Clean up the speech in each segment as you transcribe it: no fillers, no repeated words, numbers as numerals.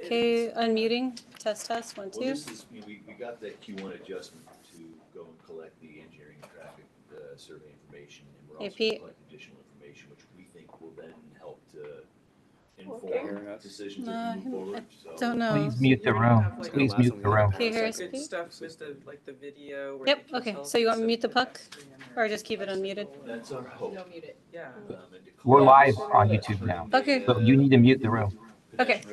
Okay, unmuting, test, 1, Well, 2. this is, we got that Q1 adjustment to go and collect the engineering and traffic survey information, and we're also Hey, going to Pete. collect additional information, which we think will then help to Okay. inform decisions No, as we move forward, so. Don't know. Please mute the room. Please mute the room. Can you hear us, Good Pete? stuff with the, like the video. where Yep, you can okay, tell so you if want me to it's mute the a puck? pedestrian Or just keep it unmuted? bicycle or- That's our hope. No, mute it. Yeah. And to We're collect live on YouTube now. Okay. So you need to mute the room. Okay.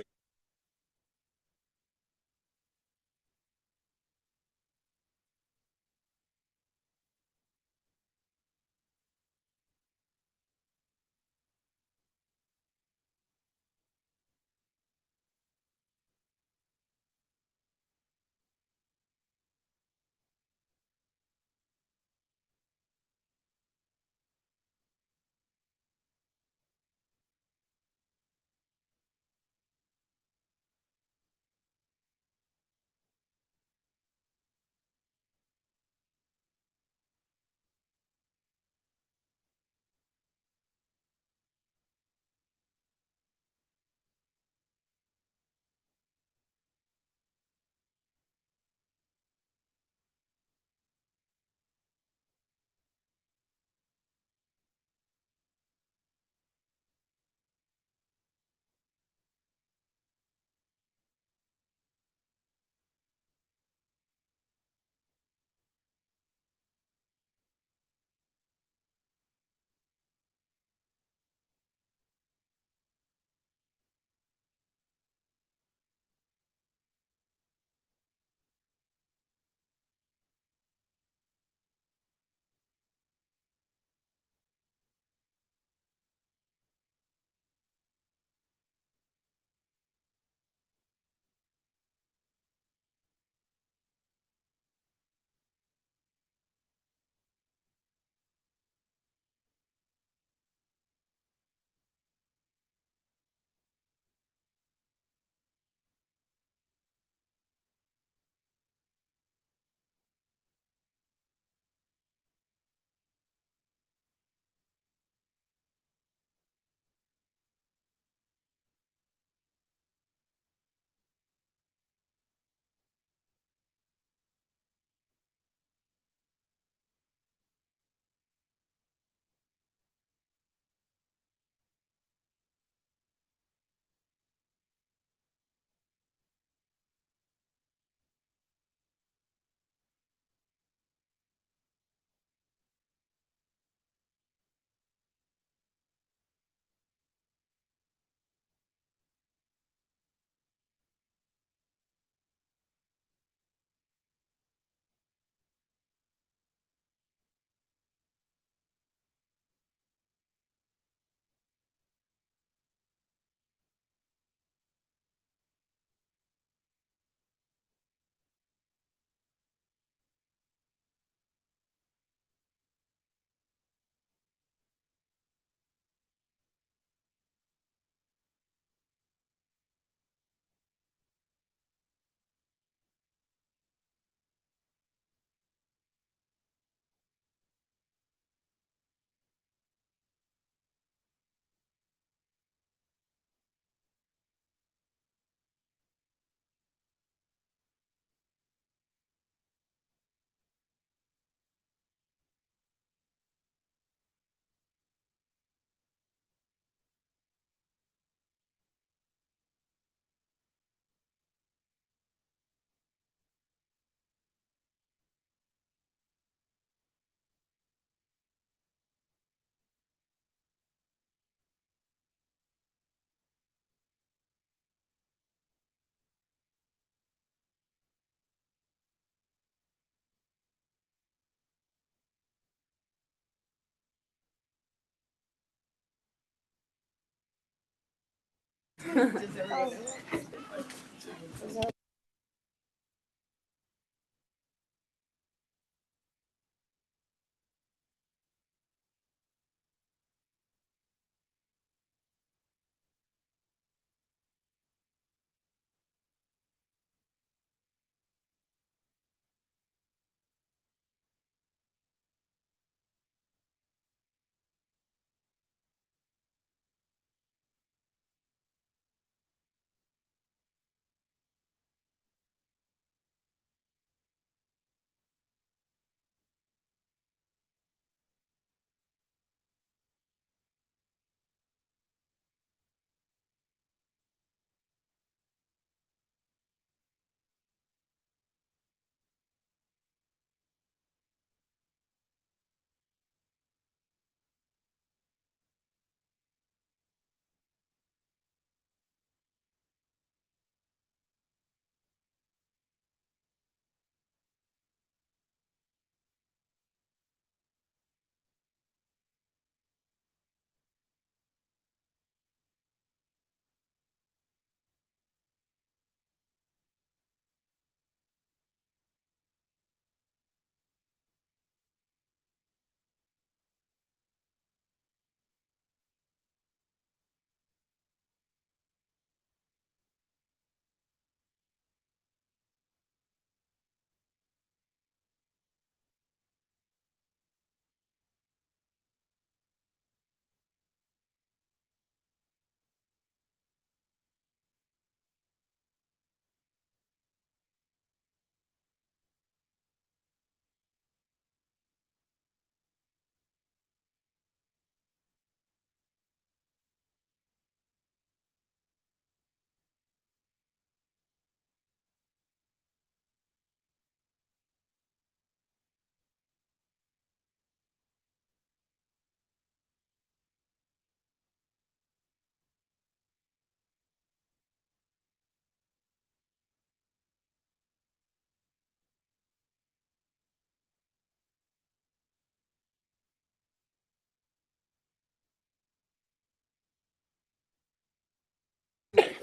pedestrian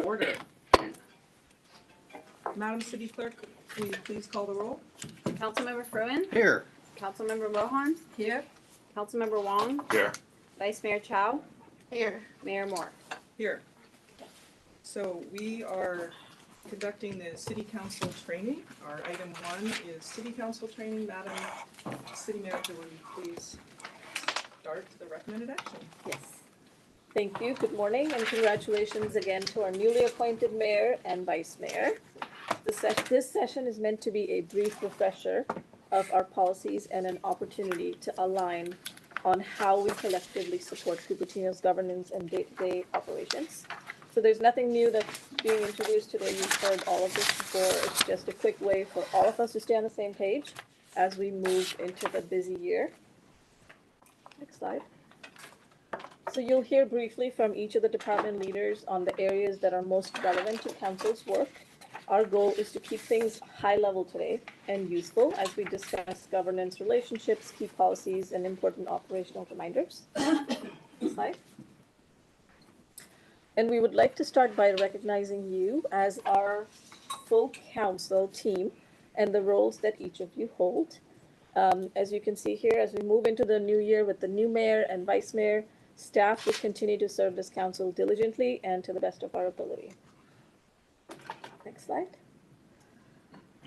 order. Madam City Clerk, will you please call the roll? Councilmember Fruin, Here. Councilmember Mohan, Here. Councilmember Wong, Here. Vice Mayor Chow, Here. Mayor Moore. Here. So we are conducting the city council training. Our item 1 is city council training. Madam City Manager, will you please start the recommended action? Yes. Thank you. Good morning and congratulations again to our newly appointed mayor and vice mayor. This session is meant to be a brief refresher of our policies and an opportunity to align on how we collectively support Cupertino's governance and day-to-day operations. So there's nothing new that's being introduced today. You've heard all of this before. It's just a quick way for all of us to stay on the same page as we move into the busy year. Next slide. So you'll hear briefly from each of the department leaders on the areas that are most relevant to council's work. Our goal is to keep things high level today and useful as we discuss governance relationships, key policies, and important operational reminders. Next slide. And we would like to start by recognizing you as our full council team and the roles that each of you hold. As you can see here, as we move into the new year with the new mayor and vice mayor, staff will continue to serve this council diligently and to the best of our ability. Next slide.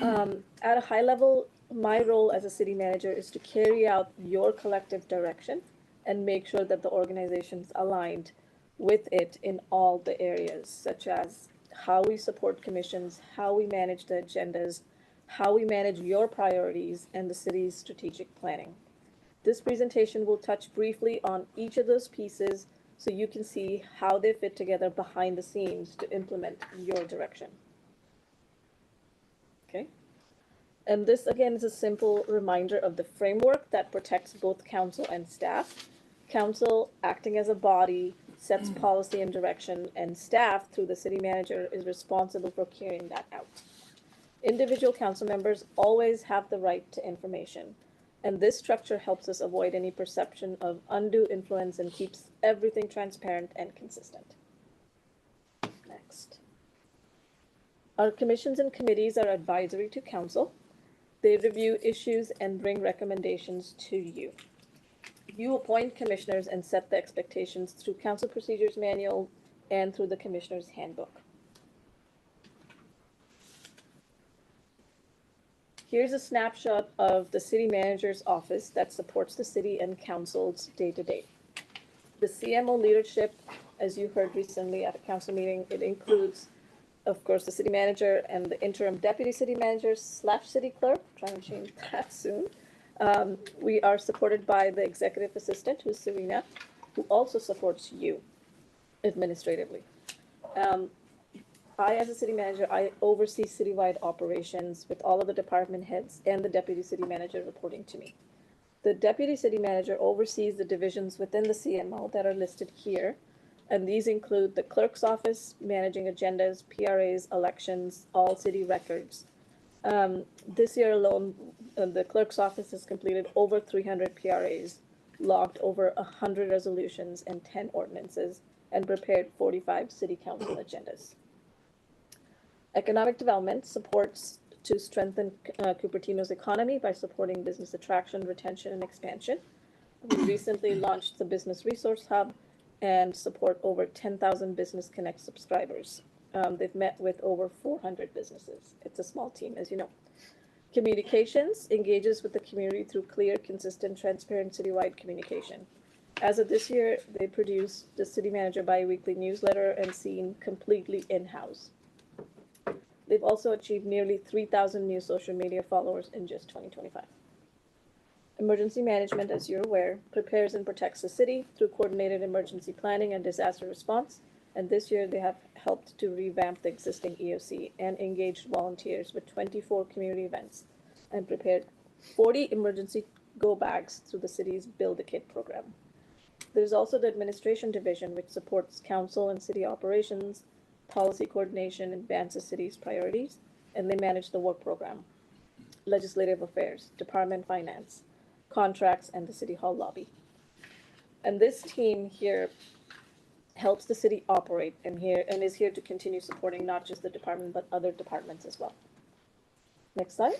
At a high level, my role as a city manager is to carry out your collective direction and make sure that the organization's aligned with it in all the areas, such as how we support commissions, how we manage the agendas, how we manage your priorities, and the city's strategic planning. This presentation will touch briefly on each of those pieces so you can see how they fit together behind the scenes to implement your direction. Okay? And this, again, is a simple reminder of the framework that protects both council and staff. Council, acting as a body, sets policy and direction, and staff, through the city manager, is responsible for carrying that out. Individual council members always have the right to information, and this structure helps us avoid any perception of undue influence and keeps everything transparent and consistent. Next. Our commissions and committees are advisory to council. They review issues and bring recommendations to you. You appoint commissioners and set the expectations through Council Procedures Manual and through the Commissioner's Handbook. Here's a snapshot of the city manager's office that supports the city and council's day-to-day. The CMO leadership, as you heard recently at a council meeting, it includes, of course, the city manager and the interim deputy city manager / city clerk. Trying to change that soon. We are supported by the executive assistant, who's Serena, who also supports you administratively. I, as a city manager, I oversee citywide operations with all of the department heads and the deputy city manager reporting to me. The deputy city manager oversees the divisions within the CMO that are listed here, and these include the clerk's office, managing agendas, PRAs, elections, all city records. This year alone, the clerk's office has completed over 300 PRAs, logged over 100 resolutions and 10 ordinances, and prepared 45 city council agendas. Economic development supports to strengthen Cupertino's economy by supporting business attraction, retention, and expansion. We recently launched the Business Resource Hub and support over 10,000 Business Connect subscribers. They've met with over 400 businesses. It's a small team, as you know. Communications engages with the community through clear, consistent, transparent citywide communication. As of this year, they produce the City Manager bi-weekly newsletter and scene completely in-house. They've also achieved nearly 3,000 new social media followers in just 2025. Emergency management, as you're aware, prepares and protects the city through coordinated emergency planning and disaster response. And this year they have helped to revamp the existing EOC and engaged volunteers with 24 community events and prepared 40 emergency go bags through the city's Build a Kit program. There's also the administration division, which supports council and city operations, policy coordination, and advances city's priorities, and they manage the work program, legislative affairs, department finance, contracts, and the city hall lobby. And this team here helps the city operate and is here to continue supporting not just the department, but other departments as well. Next slide.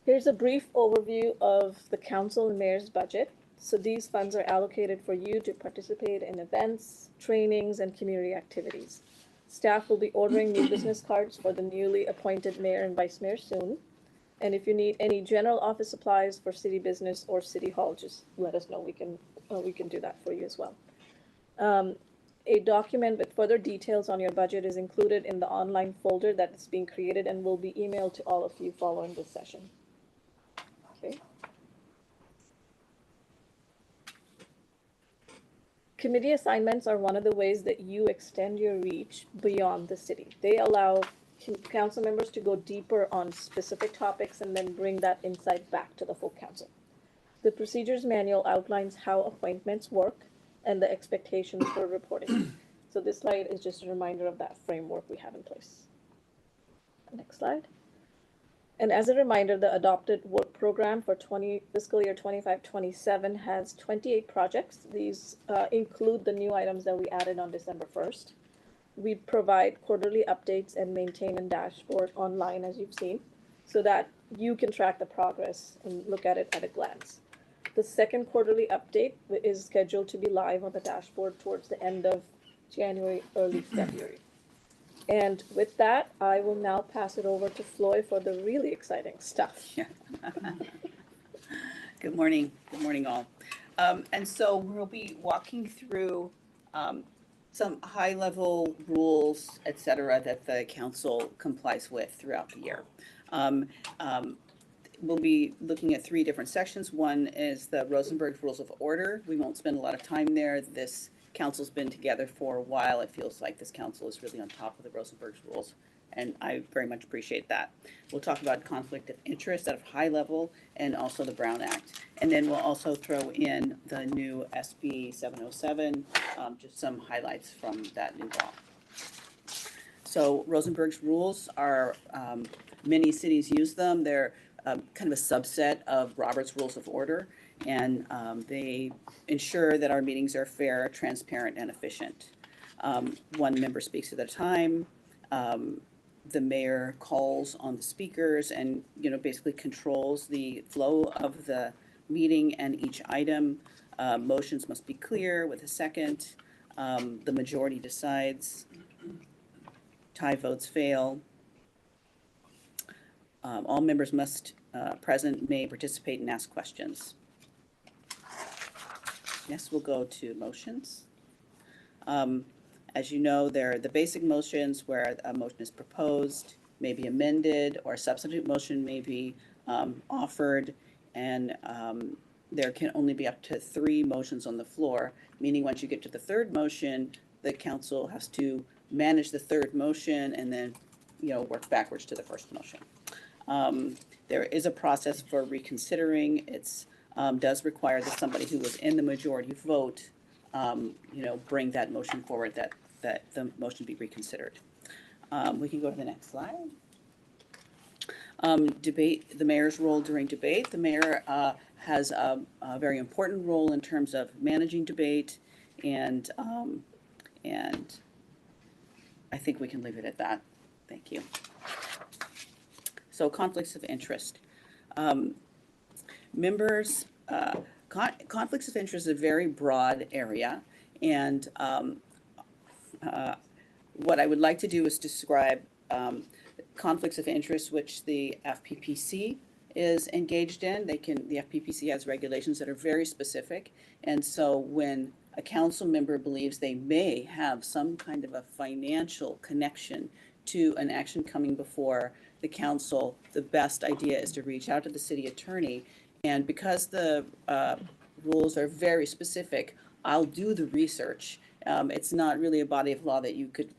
Here's a brief overview of the council and mayor's budget. So these funds are allocated for you to participate in events, trainings, and community activities. Staff will be ordering new business cards for the newly appointed mayor and vice mayor soon. And if you need any general office supplies for city business or city hall, just let us know. We can do that for you as well. A document with further details on your budget is included in the online folder that is being created and will be emailed to all of you following this session. Okay. Committee assignments are one of the ways that you extend your reach beyond the city. They allow council members to go deeper on specific topics and then bring that insight back to the full council. The procedures manual outlines how appointments work and the expectations for reporting. So this slide is just a reminder of that framework we have in place. Next slide. And as a reminder, the adopted work program for fiscal year 25-27 has 28 projects. These include the new items that we added on December 1st. We provide quarterly updates and maintain a dashboard online, as you've seen, so that you can track the progress and look at it at a glance. The second quarterly update is scheduled to be live on the dashboard towards the end of January, early February. And with that, I will now pass it over to Floyd for the really exciting stuff. Yeah. Good morning all. And so we'll be walking through some high-level rules, et cetera, that the council complies with throughout the year. We'll be looking at 3 different sections. One is the Rosenberg Rules of Order. We won't spend a lot of time there. This council's been together for a while. It feels like this council is really on top of the Rosenberg rules, and I very much appreciate that. We'll talk about conflict of interest at a high level and also the Brown Act. And then we'll also throw in the new SB 707, just some highlights from that new law. So Rosenberg's rules are, many cities use them. They're kind of a subset of Robert's Rules of Order, and they ensure that our meetings are fair, transparent, and efficient. One member speaks at a time. The mayor calls on the speakers and, basically controls the flow of the meeting and each item. Motions must be clear with a second. The majority decides. Tie votes fail. All members must present may participate and ask questions. Next, we'll go to motions. As you know, there are the basic motions where a motion is proposed, may be amended, or a substitute motion may be offered, and there can only be up to 3 motions on the floor, meaning once you get to the 3rd motion, the council has to manage the 3rd motion and then, work backwards to the 1st motion. There is a process for reconsidering. It's does require that somebody who was in the majority vote, bring that motion forward, that the motion be reconsidered. We can go to the next slide. Debate, the mayor's role during debate. The mayor has a very important role in terms of managing debate, and I think we can leave it at that. Thank you. So conflicts of interest. Members, conflicts of interest is a very broad area, and what I would like to do is describe conflicts of interest which the FPPC is engaged in. The FPPC has regulations that are very specific, and so when a council member believes they may have some kind of a financial connection to an action coming before the council, the best idea is to reach out to the city attorney. And because the rules are very specific, I'll do the research. It's not really a body of law that you could,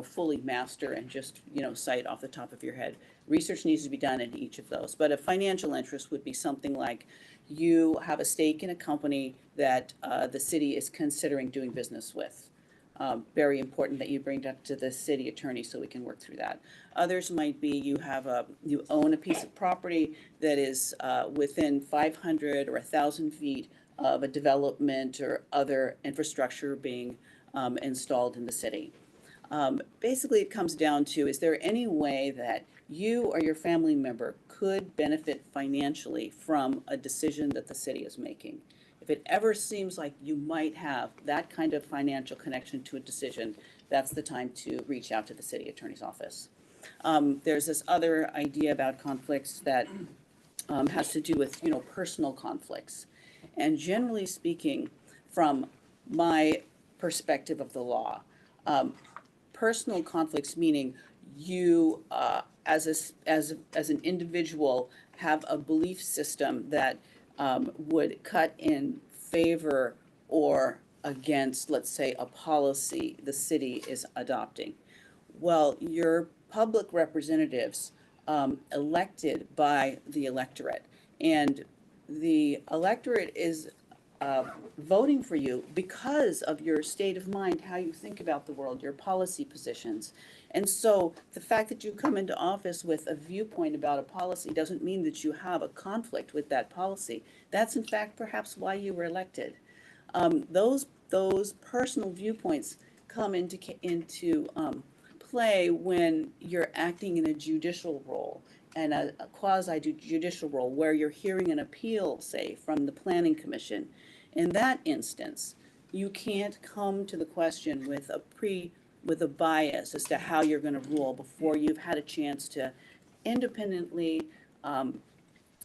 fully master and just, cite off the top of your head. Research needs to be done in each of those. But a financial interest would be something like you have a stake in a company that the city is considering doing business with. Very important that you bring that to the city attorney so we can work through that. Others might be you own a piece of property that is within 500 or 1,000 feet of a development or other infrastructure being installed in the city. Basically, it comes down to, is there any way that you or your family member could benefit financially from a decision that the city is making? If it ever seems like you might have that kind of financial connection to a decision, that's the time to reach out to the city attorney's office. There's this other idea about conflicts that has to do with, personal conflicts. And generally speaking, from my perspective of the law, personal conflicts, meaning you, as an individual, have a belief system that would cut in favor or against, let's say, a policy the city is adopting. Well, your public representatives elected by the electorate, and the electorate is voting for you because of your state of mind, how you think about the world, your policy positions. And so the fact that you come into office with a viewpoint about a policy doesn't mean that you have a conflict with that policy. That's in fact perhaps why you were elected. Those personal viewpoints come into play when you're acting in a judicial role and a quasi-judicial role where you're hearing an appeal, say, from the Planning Commission. In that instance, you can't come to the question with a bias as to how you're going to rule before you've had a chance to independently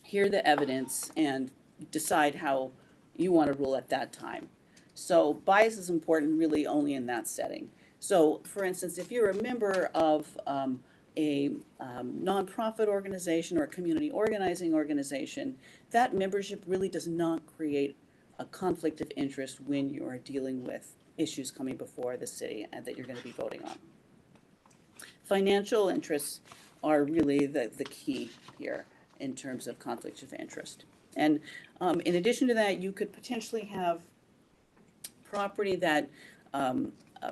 hear the evidence and decide how you want to rule at that time. So bias is important really only in that setting. So for instance, if you're a member of a nonprofit organization or a community organizing organization, that membership really does not create a conflict of interest when you are dealing with issues coming before the city and that you're going to be voting on. Financial interests are really the key here in terms of conflicts of interest. And in addition to that, you could potentially have property that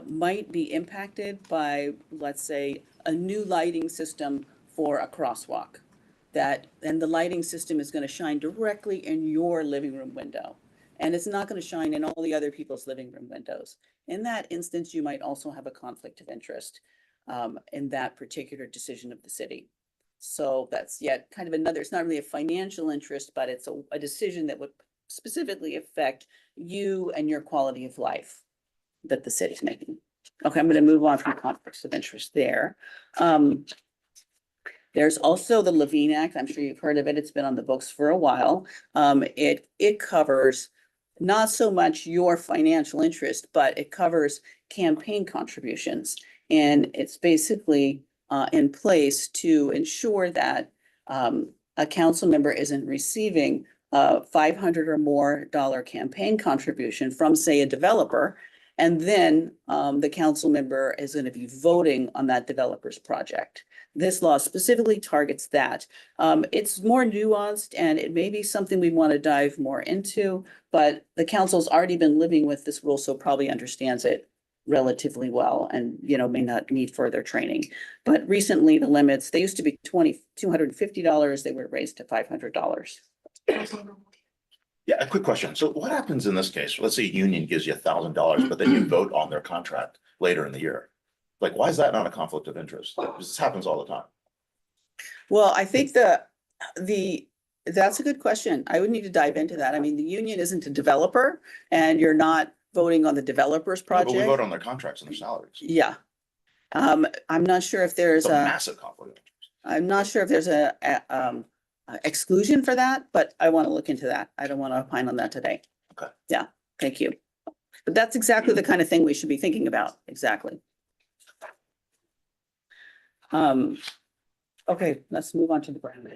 might be impacted by, let's say, a new lighting system for a crosswalk. And the lighting system is going to shine directly in your living room window. And it's not going to shine in all the other people's living room windows. In that instance, you might also have a conflict of interest in that particular decision of the city. So that's yet kind of another, it's not really a financial interest, but it's a decision that would specifically affect you and your quality of life that the city's making. Okay, I'm going to move on from conflicts of interest there. There's also the Levine Act. I'm sure you've heard of it. It's been on the books for a while. It covers not so much your financial interest, but it covers campaign contributions. And it's basically in place to ensure that a council member isn't receiving $500 or more campaign contribution from, say, a developer, and then the council member is going to be voting on that developer's project. This law specifically targets that. It's more nuanced, and it may be something we want to dive more into, but the council's already been living with this rule, so probably understands it relatively well and, may not need further training. But recently the limits, they used to be $250, they were raised to $500. Yeah, a quick question. So what happens in this case? Let's say a union gives you $1,000, but then you vote on their contract later in the year. Like, why is that not a conflict of interest? This happens all the time. Well, I think that's a good question. I would need to dive into that. I mean, the union isn't a developer and you're not voting on the developer's project. But we vote on their contracts and their salaries. Yeah. I'm not sure if there's It's a massive conflict of interest. I'm not sure if there's a exclusion for that, but I want to look into that. I don't want to opine on that today. Okay. Yeah, thank you. But that's exactly the kind of thing we should be thinking about. Exactly. Okay, let's move on to the Brown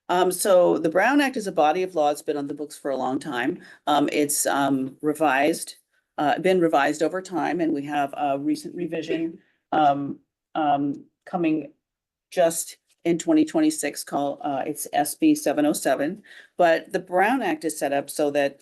Act. So the Brown Act is a body of law. It's been on the books for a long time. It's been revised over time, and we have a recent revision coming just in 2026 called it's SB 707. But the Brown Act is set up so that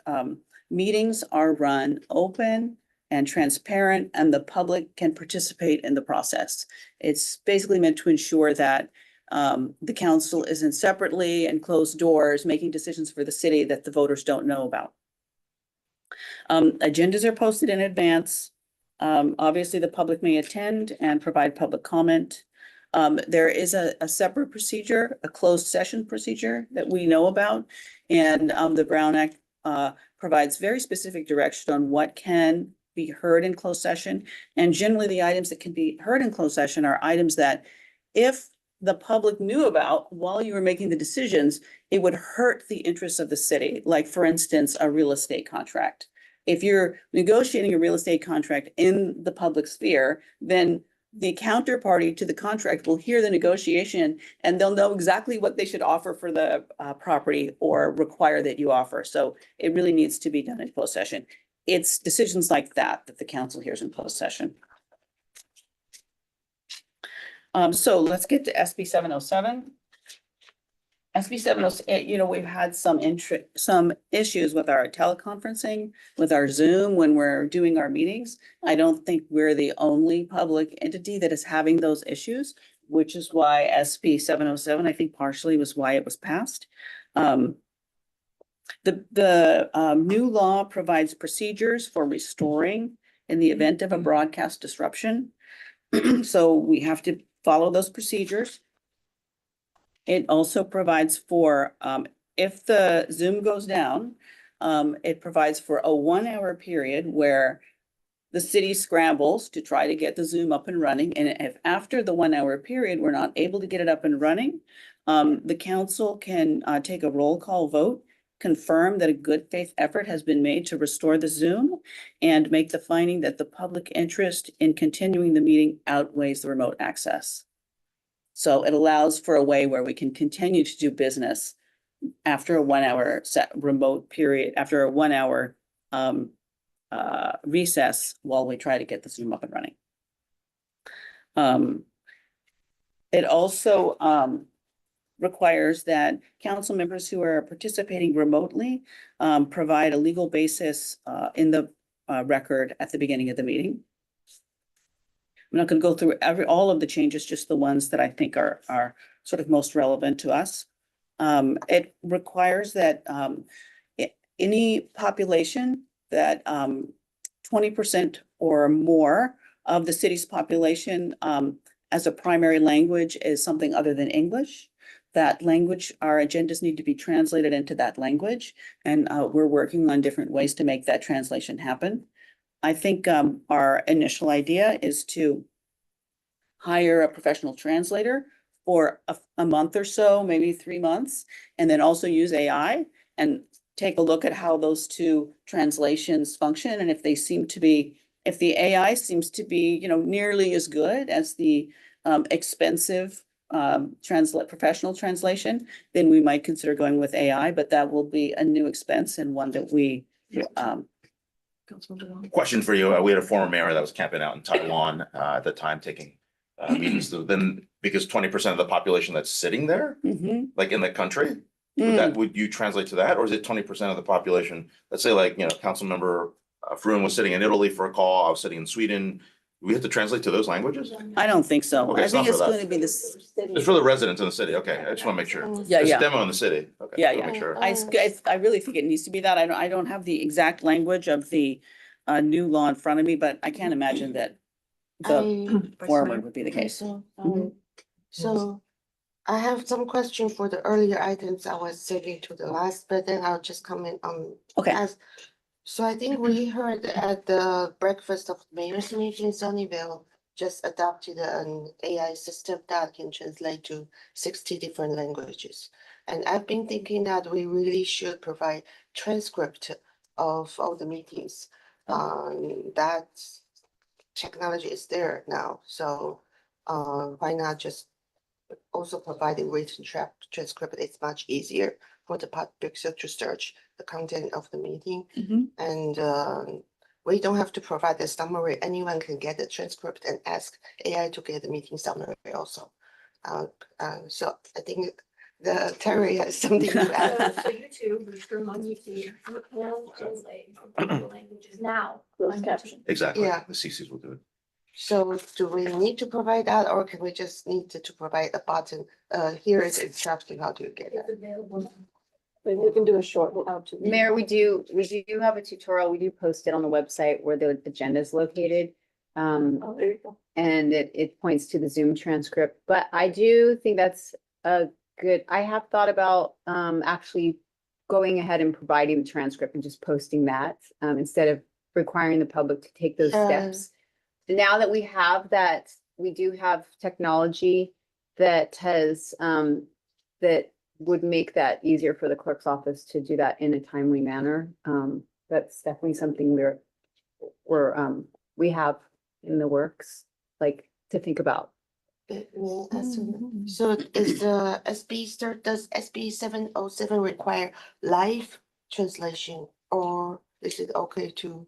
meetings are run open and transparent, and the public can participate in the process. It's basically meant to ensure that the council isn't separately and closed doors, making decisions for the city that the voters don't know about. Agendas are posted in advance. Obviously, the public may attend and provide public comment. There is a separate procedure, a closed session procedure that we know about. And the Brown Act provides very specific direction on what can be heard in closed session. And generally, the items that can be heard in closed session are items that if the public knew about while you were making the decisions, it would hurt the interests of the city. Like, for instance, a real estate contract. If you're negotiating a real estate contract in the public sphere, then the counterparty to the contract will hear the negotiation and they'll know exactly what they should offer for the property or require that you offer. So it really needs to be done in closed session. It's decisions like that that the council hears in closed session. So let's get to SB 707. SB 707, we've had some issues with our teleconferencing, with our Zoom when we're doing our meetings. I don't think we're the only public entity that is having those issues, which is why SB 707, I think partially was why it was passed. The new law provides procedures for restoring in the event of a broadcast disruption. So we have to follow those procedures. It also provides for, if the Zoom goes down, it provides for a 1 hour period where the city scrambles to try to get the Zoom up and running. And if after the 1 hour period, we're not able to get it up and running, the council can take a roll call vote, confirm that a good faith effort has been made to restore the Zoom, and make the finding that the public interest in continuing the meeting outweighs the remote access. So it allows for a way where we can continue to do business after a 1 hour set remote period, after a 1 hour recess while we try to get the Zoom up and running. It also requires that council members who are participating remotely provide a legal basis in the record at the beginning of the meeting. I'm not going to go through all of the changes, just the ones that I think are sort of most relevant to us. It requires that any population that 20% or more of the city's population as a primary language is something other than English. That language, our agendas need to be translated into that language, and we're working on different ways to make that translation happen. I think our initial idea is to hire a professional translator for a month or so, maybe 3 months, and then also use AI and take a look at how those two translations function. And if they seem to be, if the AI seems to be, nearly as good as the expensive professional translation, then we might consider going with AI, but that will be a new expense and one that we Question for you. We had a former mayor that was camping out in Taiwan at the time taking meetings. So then, because 20% of the population that's sitting there, like in the country, would you translate to that? Or is it 20% of the population? Let's say council member Fruin was sitting in Italy for a call. I was sitting in Sweden. Do we have to translate to those languages? I don't think so. Okay, I it's not think it's for that. going to be this. It's for the residents in the city. Okay, I just want to make sure. Yeah, It's yeah. a demo in the city. Okay, Yeah, just wanna yeah. Make sure. I really think it needs to be that. I don't have the exact language of the new law in front of me, but I can't imagine that the former would be the case. So I have some question for the earlier items I was saving to the last, but then I'll just comment on. Okay. So I think we heard at the breakfast of mayor's meeting, Sunnyvale just adopted an AI system that can translate to 60 different languages. And I've been thinking that we really should provide transcript of all the meetings. That technology is there now, so why not just also providing written transcript? It's much easier for the public to search the content of the meeting, and we don't have to provide the summary. Anyone can get the transcript and ask AI to get the meeting summary also. So I think the Terry has something to add. So YouTube, we're on YouTube, you can translate multiple languages now. Closed caption. Exactly. Yeah. The CCs will do it. So do we need to provide that, or can we just need to provide a button? Here is instruction how to get It's it. available. We can do a short how to. Mayor, we do have a tutorial. We do post it on the website where the agenda is located. Oh, there you go. And it points to the Zoom transcript, but I do think that's a good, I have thought about, actually going ahead and providing the transcript and just posting that, instead of requiring the public to take those Yeah. steps. Now that we have that, we do have technology that has, that would make that easier for the clerk's office to do that in a timely manner. That's definitely something we have in the works, like to think about. So is the does SB 707 require live translation, or is it okay to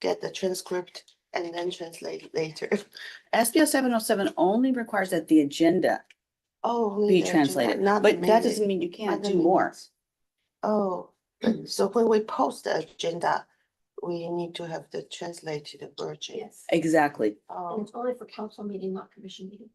get the transcript and then translate later? SBO 707 only requires that the agenda Oh, only be the agenda, translated, not the but that minute- doesn't mean you can't not the do more. minutes. Oh, so when we post the agenda, we need to have the translated version. Yes. Exactly. And Oh, it's only for council meeting, not commission meeting.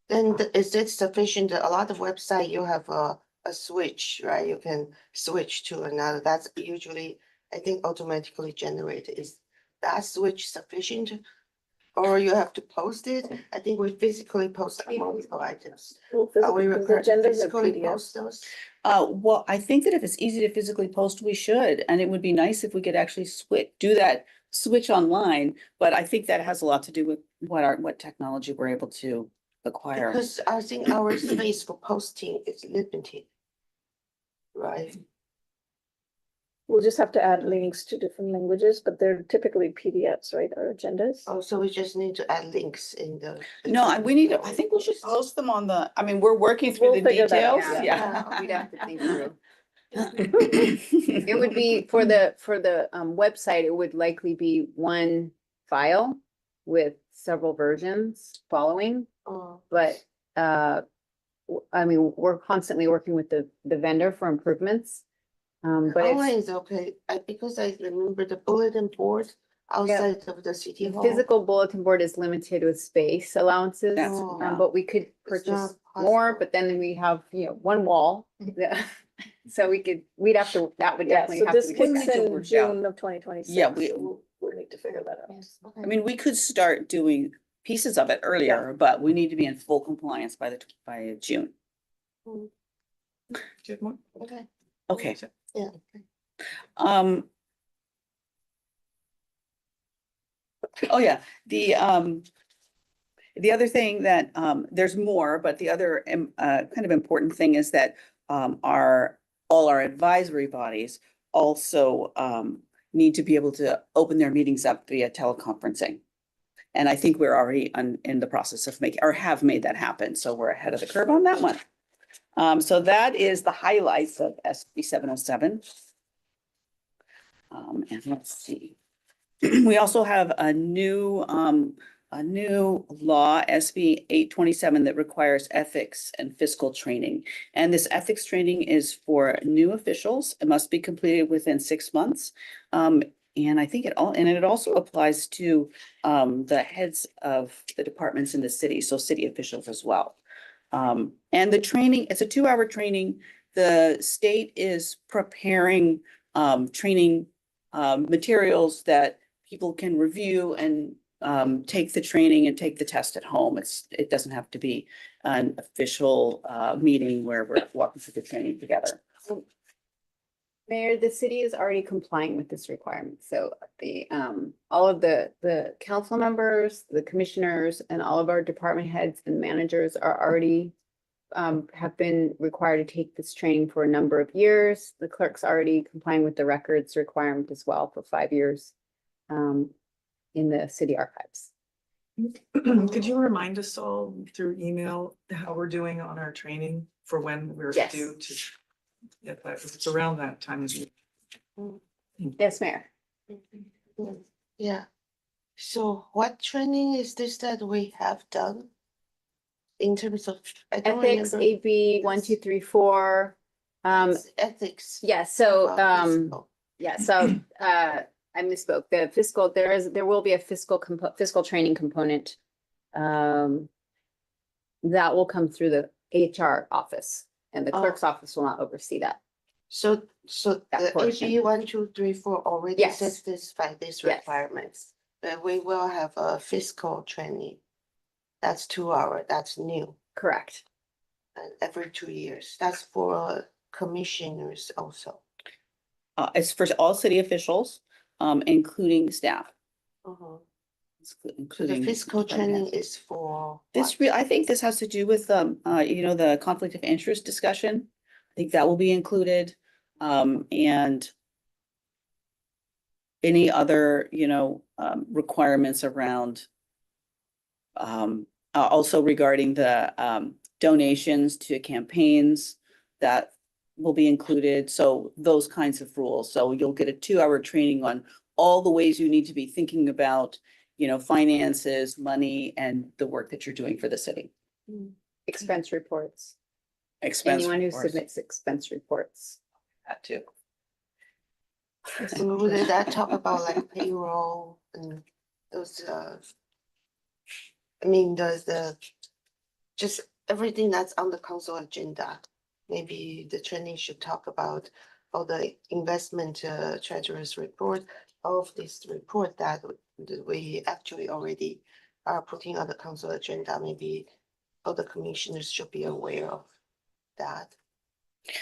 then is it sufficient? A lot of website, you have a switch, right? You can switch to another. That's usually, I think, automatically generated. Is that switch sufficient? Or you have to post it? I think we physically post multiple items. Well, Are we physical- the required to agendas are physically PDF. post those? Well, I think that if it's easy to physically post, we should, and it would be nice if we could actually switch online. But I think that has a lot to do with what technology we're able to acquire. Because I think our space for posting is limited. Right? We'll just have to add links to different languages, but they're typically PDFs, right, or agendas? Oh, so we just need to add links in the. No, I think we should post them on we're working through We'll the figure that out, details, yeah. We'd have to think through. It would be for the website, it would likely be one file with several versions following, Oh, but I mean, we're constantly working with the vendor for improvements. But online it's is okay, because I remember the bulletin board outside of the city the hall. physical bulletin board is limited with space allowances. Yes, Oh. yeah. But we could It's purchase not more, possible. but then we have, one wall. Yeah. So we'd have to, that would Yeah, definitely so have to this be. we kicks need to in work out. June of 2026. Yeah, we- so we'll need to figure that out. Yes, I okay. mean, we could start doing pieces of it earlier, but we need to be in full compliance by June. Do you have more? Okay, Okay. yeah. Oh, yeah, the other thing that, there's more, but the other, kind of important thing is that, all our advisory bodies also, need to be able to open their meetings up via teleconferencing. And I think we're already in the process of have made that happen, so we're ahead of the curve on that one. So that is the highlights of SB 707. And let's see. We also have a new law, SB 827, that requires ethics and fiscal training. And this ethics training is for new officials. It must be completed within 6 months. And I think it also applies to the heads of the departments in the city, so city officials as well. And the training, it's a 2-hour training. The state is preparing training materials that people can review and take the training and take the test at home. It doesn't have to be an official meeting where we're walking through the training together. Mayor, the city is already complying with this requirement. So all of the council members, the commissioners, and all of our department heads and managers are already have been required to take this training for a number of years. The clerk's already complying with the records requirement as well for 5 years in the city archives. Could you remind us all through email how we're doing on our training for when we're Yes. due to? Yeah, but it's around that time of year. Yes, Mayor. Yeah. So what training is this that we have done? In terms of, I don't Ethics, remember. AB 1234. Ethics. Yeah, so about fiscal. yeah, so I misspoke. The fiscal, there will be a fiscal training component. That will come through the HR office and the clerk's office will not oversee that. So That the portion. AB 1, 2, 3, 4 already Yes. satisfy these Yes. requirements. But we will have a fiscal training. That's 2 hour, that's new, Correct. and every 2 years. That's for commissioners also. It's for all city officials, including staff. So the Including fiscal department training heads. is for This what? I think this has to do with, the conflict of interest discussion. I think that will be included, and any other, requirements around, also regarding the, donations to campaigns that will be included. So those kinds of rules. So you'll get a 2-hour training on all the ways you need to be thinking about, finances, money, and the work that you're doing for the city. Expense reports. Expense Anyone who reports. submits expense reports. That too. So would that talk about like payroll and those, I mean, does just everything that's on the council agenda? Maybe the training should talk about all the investment treasurer's report, all of this report that we actually already are putting on the council agenda. Maybe all the commissioners should be aware of that.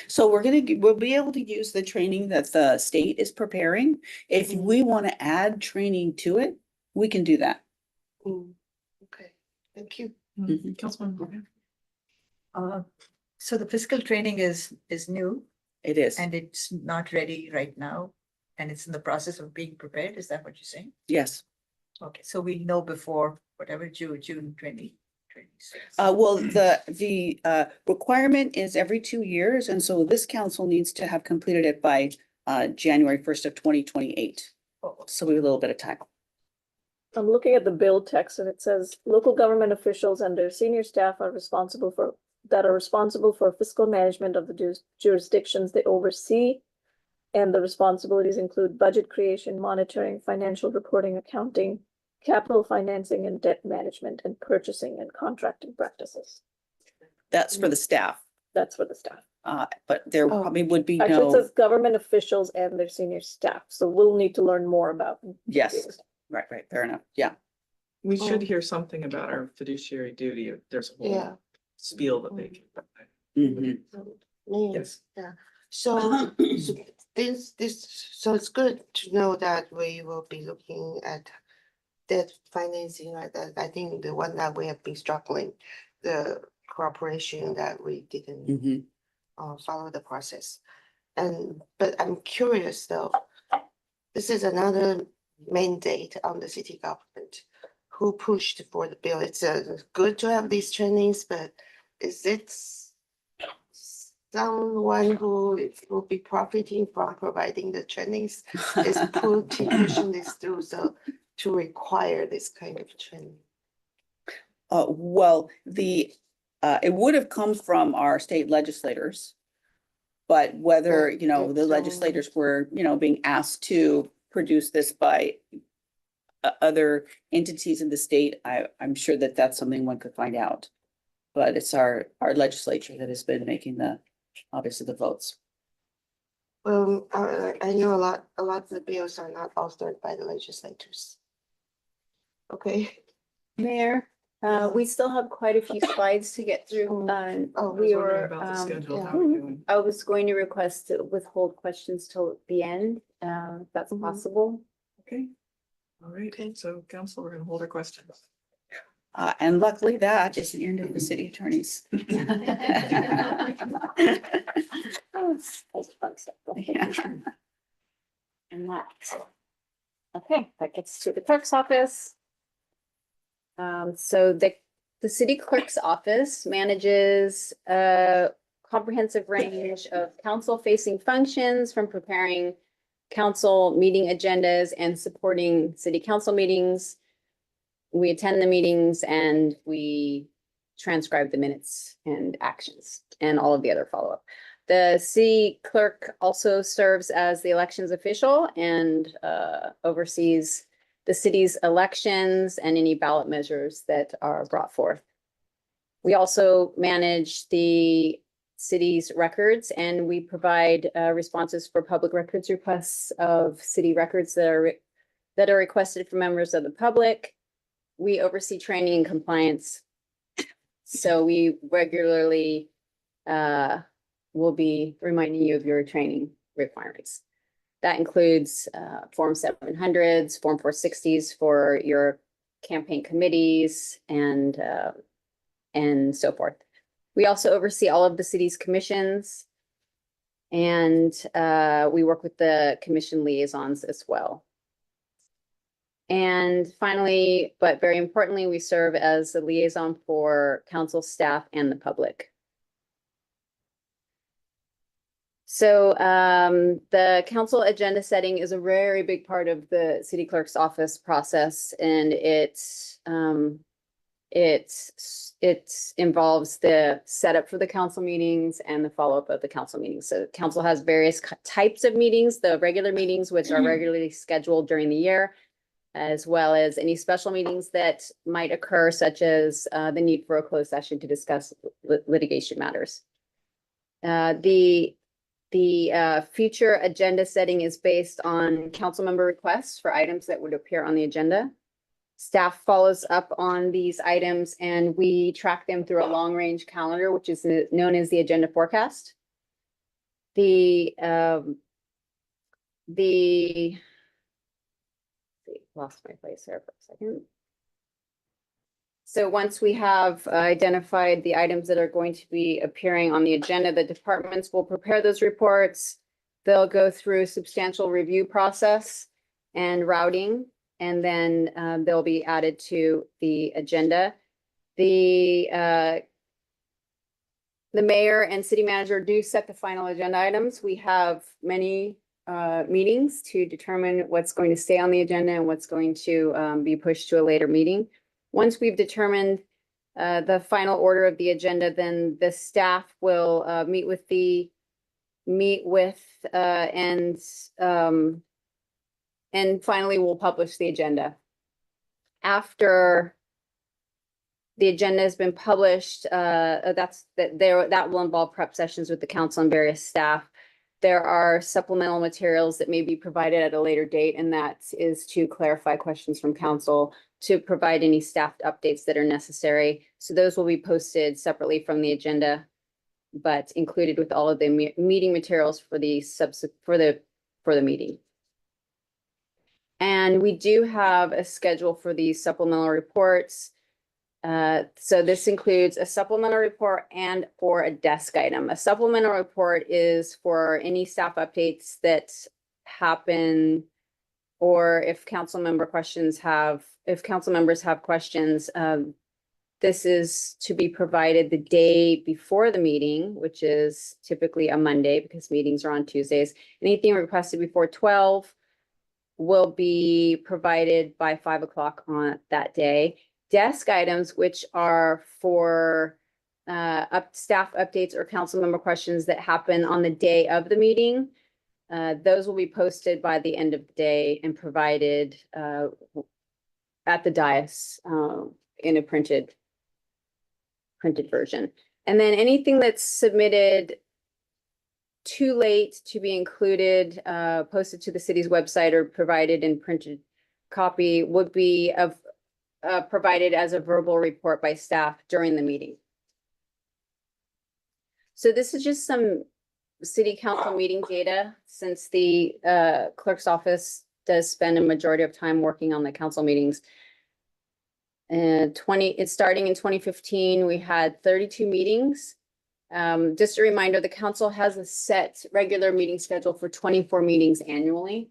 So we'll be able to use the training that the state is preparing. If Mhm. we want to add training to it, we can do that. Okay, thank you. Councilman Morgan. So the fiscal training is new It is. and it's not ready right now. And it's in the process of being prepared. Is that what you're saying? Yes. Okay, so we know before whatever June 2026. Well, the requirement is every 2 years, and so this council needs to have completed it by January 1st of 2028. Oh, So we have a little bit of time. I'm looking at the bill text and it says, local government officials and their senior staff are responsible for fiscal management of the jurisdictions they oversee. And the responsibilities include budget creation, monitoring, financial reporting, accounting, capital financing and debt management, and purchasing and contracting practices. That's for the staff, That's for the staff. but there Oh. probably would be Actually, it no, says government officials and their senior staff, so we'll need to learn more about. yes, right, fair enough, yeah. We should Oh. hear something about our fiduciary duty. There's a Yeah. whole spiel that they can. Mhm. Me. Yes. So so it's good to know that we will be looking at debt financing like that. I think the one that we have been struggling, the cooperation that we didn't Mhm. follow the process. But I'm curious though, this is another mandate on the city government. Who pushed for the bill? It's good to have these trainings, but is it someone who will be profiting from providing the trainings is pushing this through, so to require this kind of training? Well, it would have come from our state legislators. But whether, But the it's, legislators were, being asked to produce this by other entities in the state, I'm sure that that's something one could find out. But it's our legislature that has been making obviously the votes. Well, I know a lot of the bills are not authored by the legislators. Okay. Mayor, we still have quite a few slides to get through. Oh, We Wondering were, about the schedule. yeah. How are we doing? I was going to request to withhold questions till the end, if that's Mhm. possible. Okay. All right, so council, we're gonna hold our questions. And luckily that is the end of the city attorneys. That's fun stuff. Yeah. And that. Okay, that gets to the clerk's office. So the city clerk's office manages a comprehensive range of council-facing functions, from preparing council meeting agendas and supporting city council meetings. We attend the meetings and we transcribe the minutes and actions and all of the other follow-up. The city clerk also serves as the elections official and oversees the city's elections and any ballot measures that are brought forth. We also manage the city's records, and we provide responses for public records requests of city records that are requested from members of the public. We oversee training and compliance. So we regularly will be reminding you of your training requirements. That includes Form 700s, Form 460s for your campaign committees and so forth. We also oversee all of the city's commissions, and we work with the commission liaisons as well. And finally, but very importantly, we serve as the liaison for council staff and the public. So the council agenda setting is a very big part of the city clerk's office process, and it involves the setup for the council meetings and the follow-up of the council meetings. So council has various types of meetings, the regular meetings, which are regularly scheduled during the year, as well as any special meetings that might occur, such as the need for a closed session to discuss litigation matters. The future agenda setting is based on council member requests for items that would appear on the agenda. Staff follows up on these items and we track them through a long-range calendar, which is known as the agenda forecast. Lost my place there for a second. So once we have identified the items that are going to be appearing on the agenda, the departments will prepare those reports. They'll go through a substantial review process and routing, and then they'll be added to the agenda. The mayor and city manager do set the final agenda items. We have many meetings to determine what's going to stay on the agenda and what's going to be pushed to a later meeting. Once we've determined the final order of the agenda, then the staff will meet and finally we'll publish the agenda. After the agenda has been published, that will involve prep sessions with the council and various staff. There are supplemental materials that may be provided at a later date, and that is to clarify questions from council, to provide any staff updates that are necessary. So those will be posted separately from the agenda, but included with all of the meeting materials for the meeting. And we do have a schedule for these supplemental reports. So this includes a supplemental report and for a desk item. A supplemental report is for any staff updates that happen, or if council members have questions, this is to be provided the day before the meeting, which is typically a Monday because meetings are on Tuesdays. Anything requested before 12 will be provided by 5 o'clock on that day. Desk items, which are for staff updates or council member questions that happen on the day of the meeting, those will be posted by the end of the day and provided at the dais in a printed version. And then anything that's submitted too late to be included, posted to the city's website or provided in printed copy would be provided as a verbal report by staff during the meeting. So this is just some city council meeting data, since the clerk's office does spend a majority of time working on the council meetings. And it's starting in 2015, we had 32 meetings. Just a reminder, the council has a set regular meeting schedule for 24 meetings annually.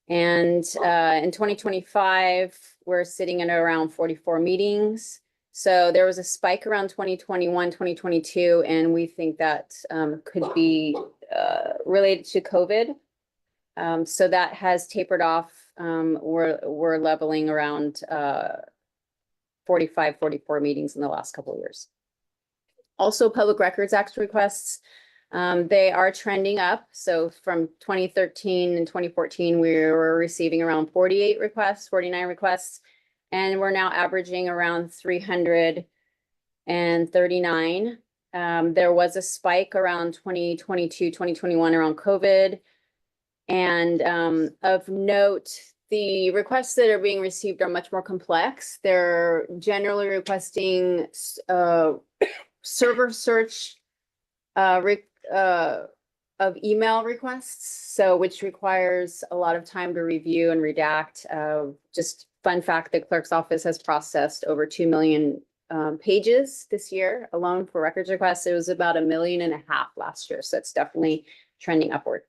And in 2025, we're sitting at around 44 meetings. So there was a spike around 2021, 2022, and we think that could be related to COVID. So that has tapered off. We're leveling around 45, 44 meetings in the last couple of years. Also, Public Records Act requests They are trending up. So from 2013 and 2014, we were receiving around 48 requests, 49 requests, and we're now averaging around 339. There was a spike around 2022, 2021 around COVID. And of note, the requests that are being received are much more complex. They're generally requesting server search of email requests, so which requires a lot of time to review and redact. Just fun fact, the clerk's office has processed over 2 million pages this year alone for records requests. It was about 1.5 million last year, so it's definitely trending upward.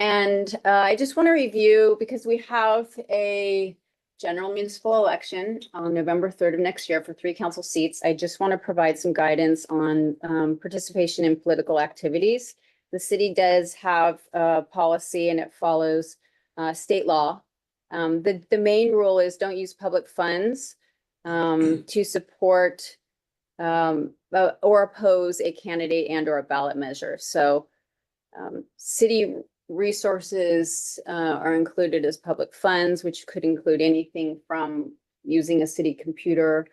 And I just want to review, because we have a general municipal election on November 3rd of next year for 3 council seats. I just want to provide some guidance on participation in political activities. The city does have a policy and it follows state law. The main rule is don't use public funds to support or oppose a candidate and or a ballot measure. So city resources are included as public funds, which could include anything from using a city computer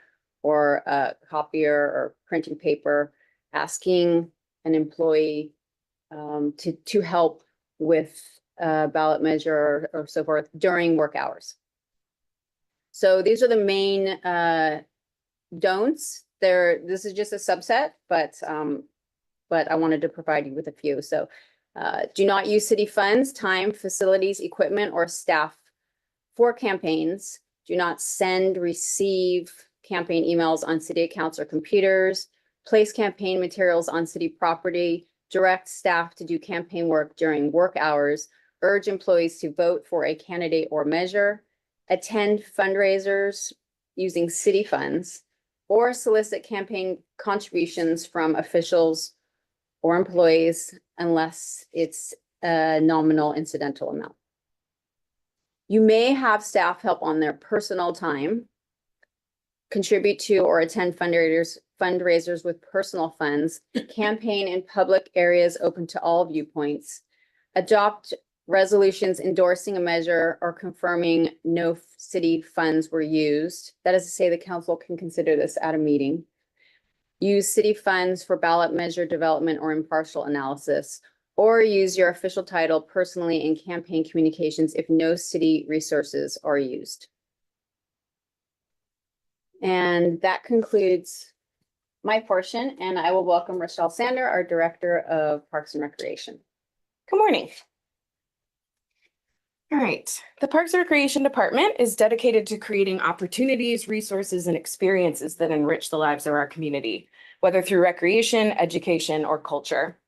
or a copier or printing paper, asking an employee to help with a ballot measure or so forth during work hours. So these are the main don'ts. This is just a subset, but I wanted to provide you with a few. So do not use city funds, time, facilities, equipment, or staff for campaigns. Do not send, receive campaign emails on city accounts or computers. Place campaign materials on city property. Direct staff to do campaign work during work hours. Urge employees to vote for a candidate or measure. Attend fundraisers using city funds, or solicit campaign contributions from officials or employees unless it's a nominal incidental amount. You may have staff help on their personal time, contribute to or attend fundraisers with personal funds, campaign in public areas open to all viewpoints, adopt resolutions endorsing a measure or confirming no city funds were used. That is to say, the council can consider this at a meeting. Use city funds for ballot measure development or impartial analysis, or use your official title personally in campaign communications if no city resources are used. And that concludes my portion, and I will welcome Rochelle Sander, our Director of Parks and Recreation. Good morning. All right. The Parks and Recreation Department is dedicated to creating opportunities, resources, and experiences that enrich the lives of our community, whether through recreation, education, or culture.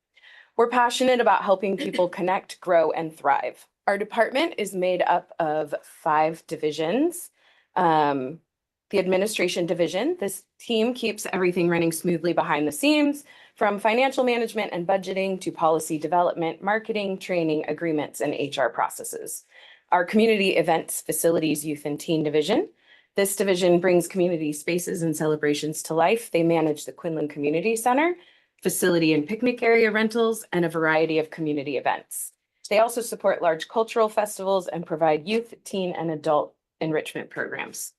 We're passionate about helping people connect, grow, and thrive. Our department is made up of 5 divisions. The administration division, this team keeps everything running smoothly behind the scenes, from financial management and budgeting to policy development, marketing, training, agreements, and HR processes. Our community events, facilities, youth, and teen division. This division brings community spaces and celebrations to life. They manage the Quinlan Community Center, facility and picnic area rentals, and a variety of community events. They also support large cultural festivals and provide youth, teen, and adult enrichment programs.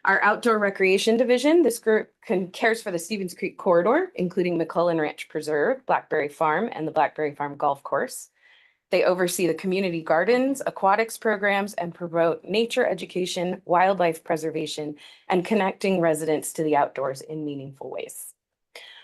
Our outdoor recreation division, this group cares for the Stevens Creek corridor, including McClellan Ranch Preserve, Blackberry Farm, and the Blackberry Farm Golf Course. They oversee the community gardens, aquatics programs, and promote nature education, wildlife preservation, and connecting residents to the outdoors in meaningful ways.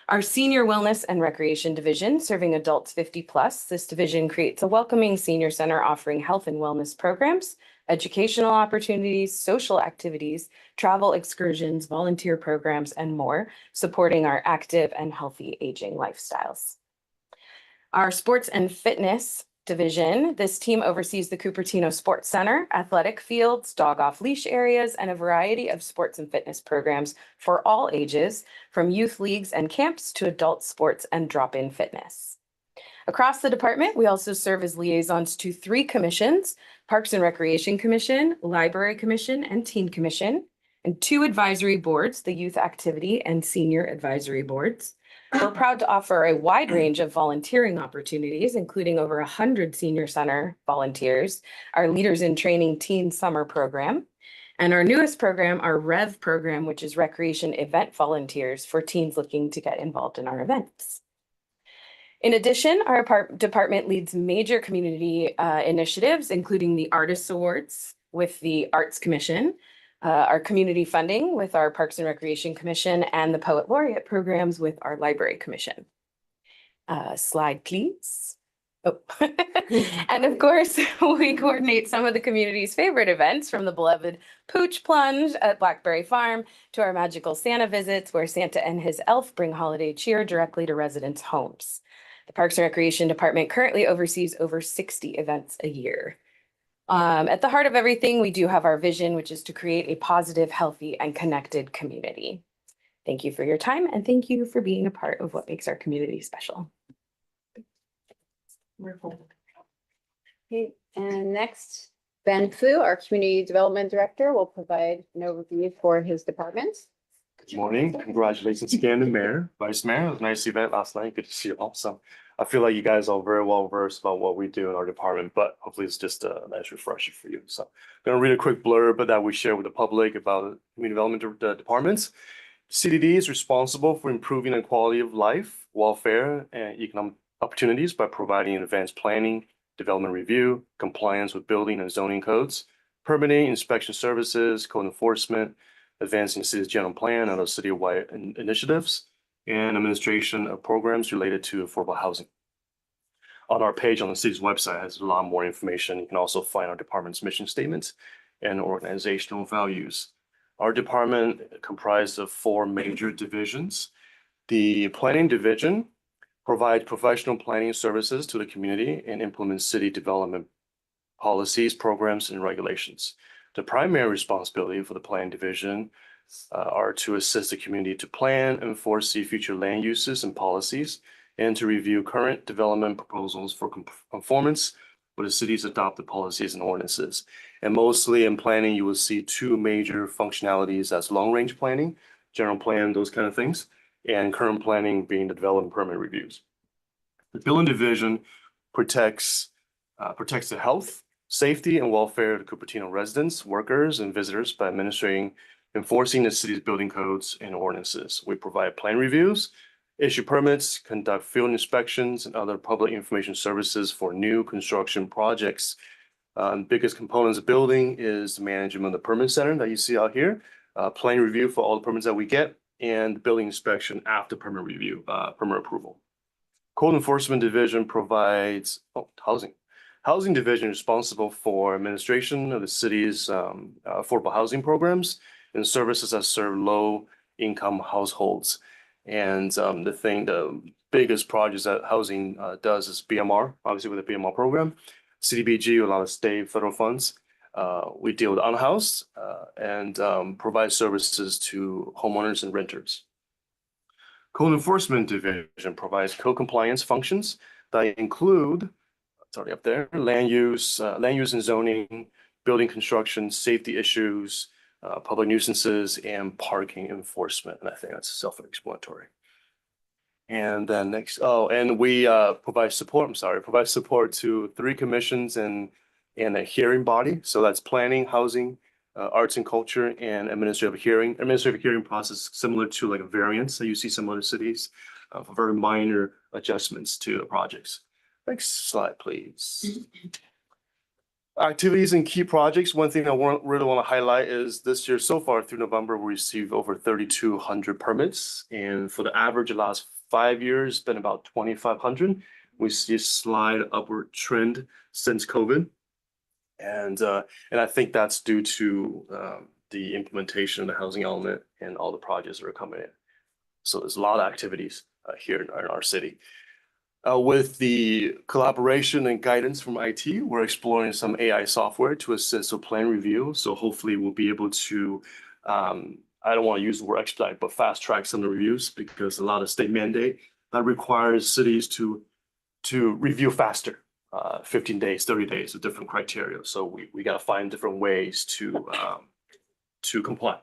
Our senior wellness and recreation division, serving adults 50+, this division creates a welcoming senior center offering health and wellness programs, educational opportunities, social activities, travel excursions, volunteer programs, and more, supporting our active and healthy aging lifestyles. Our sports and fitness division, this team oversees the Cupertino Sports Center, athletic fields, dog off-leash areas, and a variety of sports and fitness programs for all ages, from youth leagues and camps to adult sports and drop-in fitness. Across the department, we also serve as liaisons to 3 commissions: Parks and Recreation Commission, Library Commission, and Teen Commission, and 2 advisory boards, the Youth Activity and Senior Advisory Boards. We're proud to offer a wide range of volunteering opportunities, including over 100 senior center volunteers, our Leaders in Training Teen Summer Program, and our newest program, our REV program, which is Recreation Event Volunteers for teens looking to get involved in our events. In addition, our department leads major community initiatives, including the Artists Awards with the Arts Commission, our community funding with our Parks and Recreation Commission, and the Poet Laureate programs with our Library Commission. Slide, please. Oh. And of course, we coordinate some of the community's favorite events, from the beloved Pooch Plunge at Blackberry Farm to our magical Santa visits, where Santa and his elf bring holiday cheer directly to residents' homes. The Parks and Recreation Department currently oversees over 60 events a year. At the heart of everything, we do have our vision, which is to create a positive, healthy, and connected community. Thank you for your time, and thank you for being a part of what makes our community special. Okay, and next, Ben Fu, our Community Development Director, will provide an overview for his department. Good morning. Congratulations again to Mayor, Vice Mayor. It was a nice event last night. Good to see you all. So I feel like you guys are very well versed about what we do in our department, but hopefully it's just a nice refresher for you. So I'm going to read a quick blurb that we share with the public about community development departments. CDD is responsible for improving the quality of life, welfare, and economic opportunities by providing advanced planning, development review, compliance with building and zoning codes, permitting, inspection services, code enforcement, advancing the city's general plan and other citywide initiatives, and administration of programs related to affordable housing. On our page on the city's website has a lot more information. You can also find our department's mission statements and organizational values. Our department comprised of 4 major divisions. The planning division provides professional planning services to the community and implements city development policies, programs, and regulations. The primary responsibility for the planning division are to assist the community to plan and foresee future land uses and policies, and to review current development proposals for conformance with the city's adopted policies and ordinances. And mostly in planning, you will see 2 major functionalities: as long-range planning, general plan, those kind of things, and current planning being the development permit reviews. The building division protects the health, safety, and welfare of the Cupertino residents, workers, and visitors by enforcing the city's building codes and ordinances. We provide plan reviews, issue permits, conduct field inspections, and other public information services for new construction projects. The biggest components of building is the management of the permit center that you see out here, plan review for all the permits that we get, and building inspection after permit review, permit approval. Code enforcement division provides housing. Housing division is responsible for administration of the city's affordable housing programs and services that serve low-income households. And the biggest projects that housing does is BMR, obviously with the BMR program, CDBG, a lot of state, federal funds. We deal with unhoused and provide services to homeowners and renters. Code enforcement division provides code compliance functions that include, it's already up there, land use and zoning, building construction, safety issues, public nuisances, and parking enforcement. And I think that's self-explanatory. And then next, and we provide support to 3 commissions and a hearing body. So that's planning, housing, arts and culture, and administrative hearing. Administrative hearing process similar to like a variance that you see some other cities for very minor adjustments to the projects. Next slide, please. Activities and key projects. One thing I really want to highlight is this year so far through November, we received over 3,200 permits. And for the average of the last 5 years, it's been about 2,500. We see a slight upward trend since COVID. And I think that's due to the implementation of the housing element and all the projects that are coming in. So there's a lot of activities here in our city. With the collaboration and guidance from IT, we're exploring some AI software to assist with plan review. So hopefully we'll be able to, I don't want to use the word expedite, but fast track some of the reviews, because a lot of state mandate that requires cities to review faster, 15 days, 30 days with different criteria. So we got to find different ways to comply.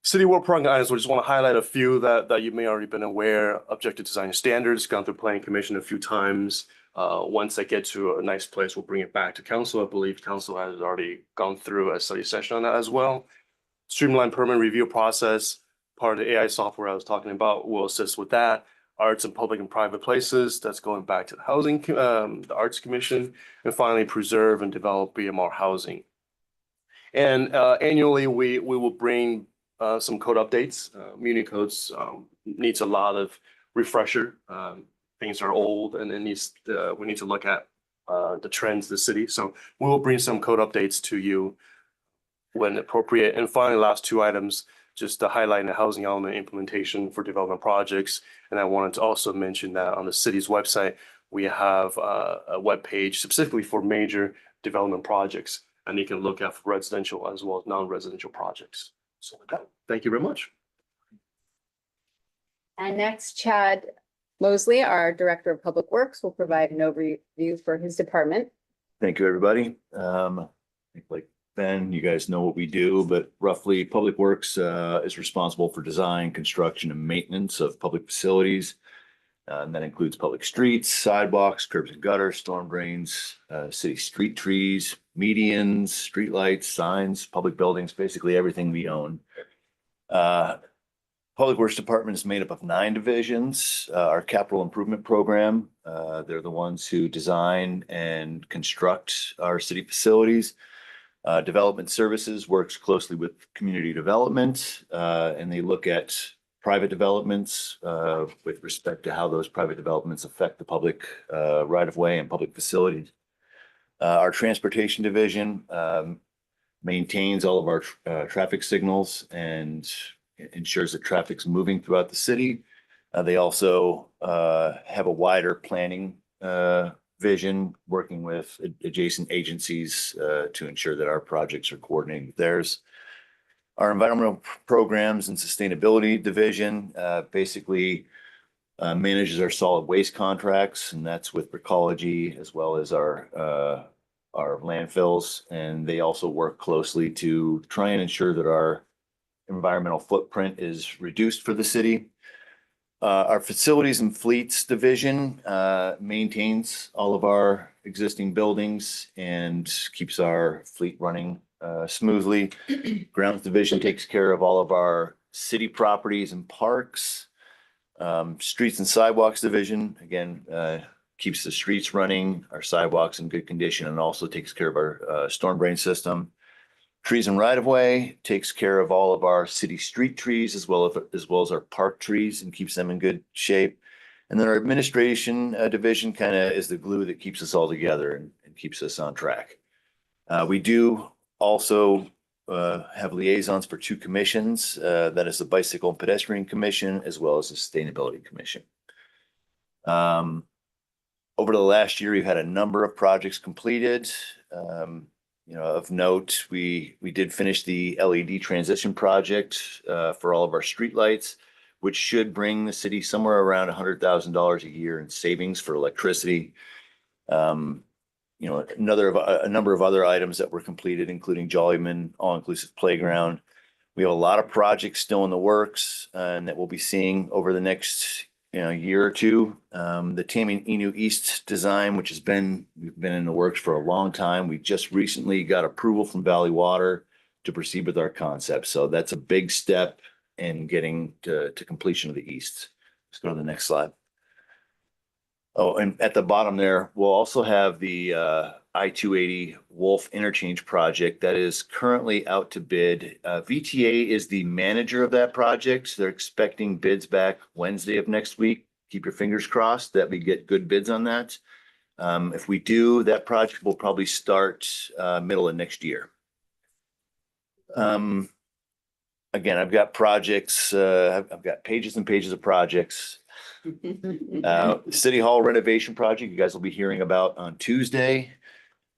City work program items, we just want to highlight a few that you may already been aware. Objective design standards, gone through planning commission a few times. Once they get to a nice place, we'll bring it back to council. I believe council has already gone through a study session on that as well. Streamline permit review process, part of the AI software I was talking about will assist with that. Arts in public and private places, that's going back to the housing, the Arts Commission. And finally, preserve and develop BMR housing. And annually, we will bring some code updates. Muni codes needs a lot of refresher. Things are old and it needs, we need to look at the trends of the city. So we will bring some code updates to you when appropriate. And finally, last two items, just to highlight the housing element implementation for development projects. And I wanted to also mention that on the city's website, we have a web page specifically for major development projects. And you can look at residential as well as non-residential projects. So with that, thank you very much. And next, Chad Mosley, our Director of Public Works, will provide an overview for his department. Thank you, everybody. I think like Ben, you guys know what we do, but roughly Public Works is responsible for design, construction, and maintenance of public facilities. And that includes public streets, sidewalks, curbs and gutters, storm drains, city street trees, medians, streetlights, signs, public buildings, basically everything we own. Public Works Department is made up of 9 divisions. Our capital improvement program, they're the ones who design and construct our city facilities. Development Services works closely with community development, and they look at private developments with respect to how those private developments affect the public right of way and public facilities. Our Transportation Division maintains all of our traffic signals and ensures that traffic's moving throughout the city. They also have a wider planning vision, working with adjacent agencies to ensure that our projects are coordinating with theirs. Our Environmental Programs and Sustainability Division basically manages our solid waste contracts, and that's with Recology as well as our landfills. And they also work closely to try and ensure that our environmental footprint is reduced for the city. Our Facilities and Fleets Division maintains all of our existing buildings and keeps our fleet running smoothly. Grounds Division takes care of all of our city properties and parks. Streets and Sidewalks Division, again, keeps the streets running, our sidewalks in good condition, and also takes care of our storm drain system. Trees and Right of Way takes care of all of our city street trees as well as our park trees and keeps them in good shape. And then our Administration Division kind of is the glue that keeps us all together and keeps us on track. We do also have liaisons for 2 commissions. That is the Bicycle and Pedestrian Commission as well as the Sustainability Commission. Over the last year, we've had a number of projects completed. Of note, we did finish the LED transition project for all of our streetlights, which should bring the city somewhere around $100,000 a year in savings for electricity. A number of other items that were completed, including Jollyman all-inclusive playground. We have a lot of projects still in the works and that we'll be seeing over the next year or two. The Taming Inu East design, which we've been in the works for a long time. We just recently got approval from Valley Water to proceed with our concept. So that's a big step in getting to completion of the East. Let's go to the next slide. Oh, and at the bottom there, we'll also have the I-280 Wolf Interchange project that is currently out to bid. VTA is the manager of that project. They're expecting bids back Wednesday of next week. Keep your fingers crossed that we get good bids on that. If we do, that project will probably start middle of next year. Again, I've got projects, I've got pages and pages of projects. City Hall renovation project, you guys will be hearing about on Tuesday.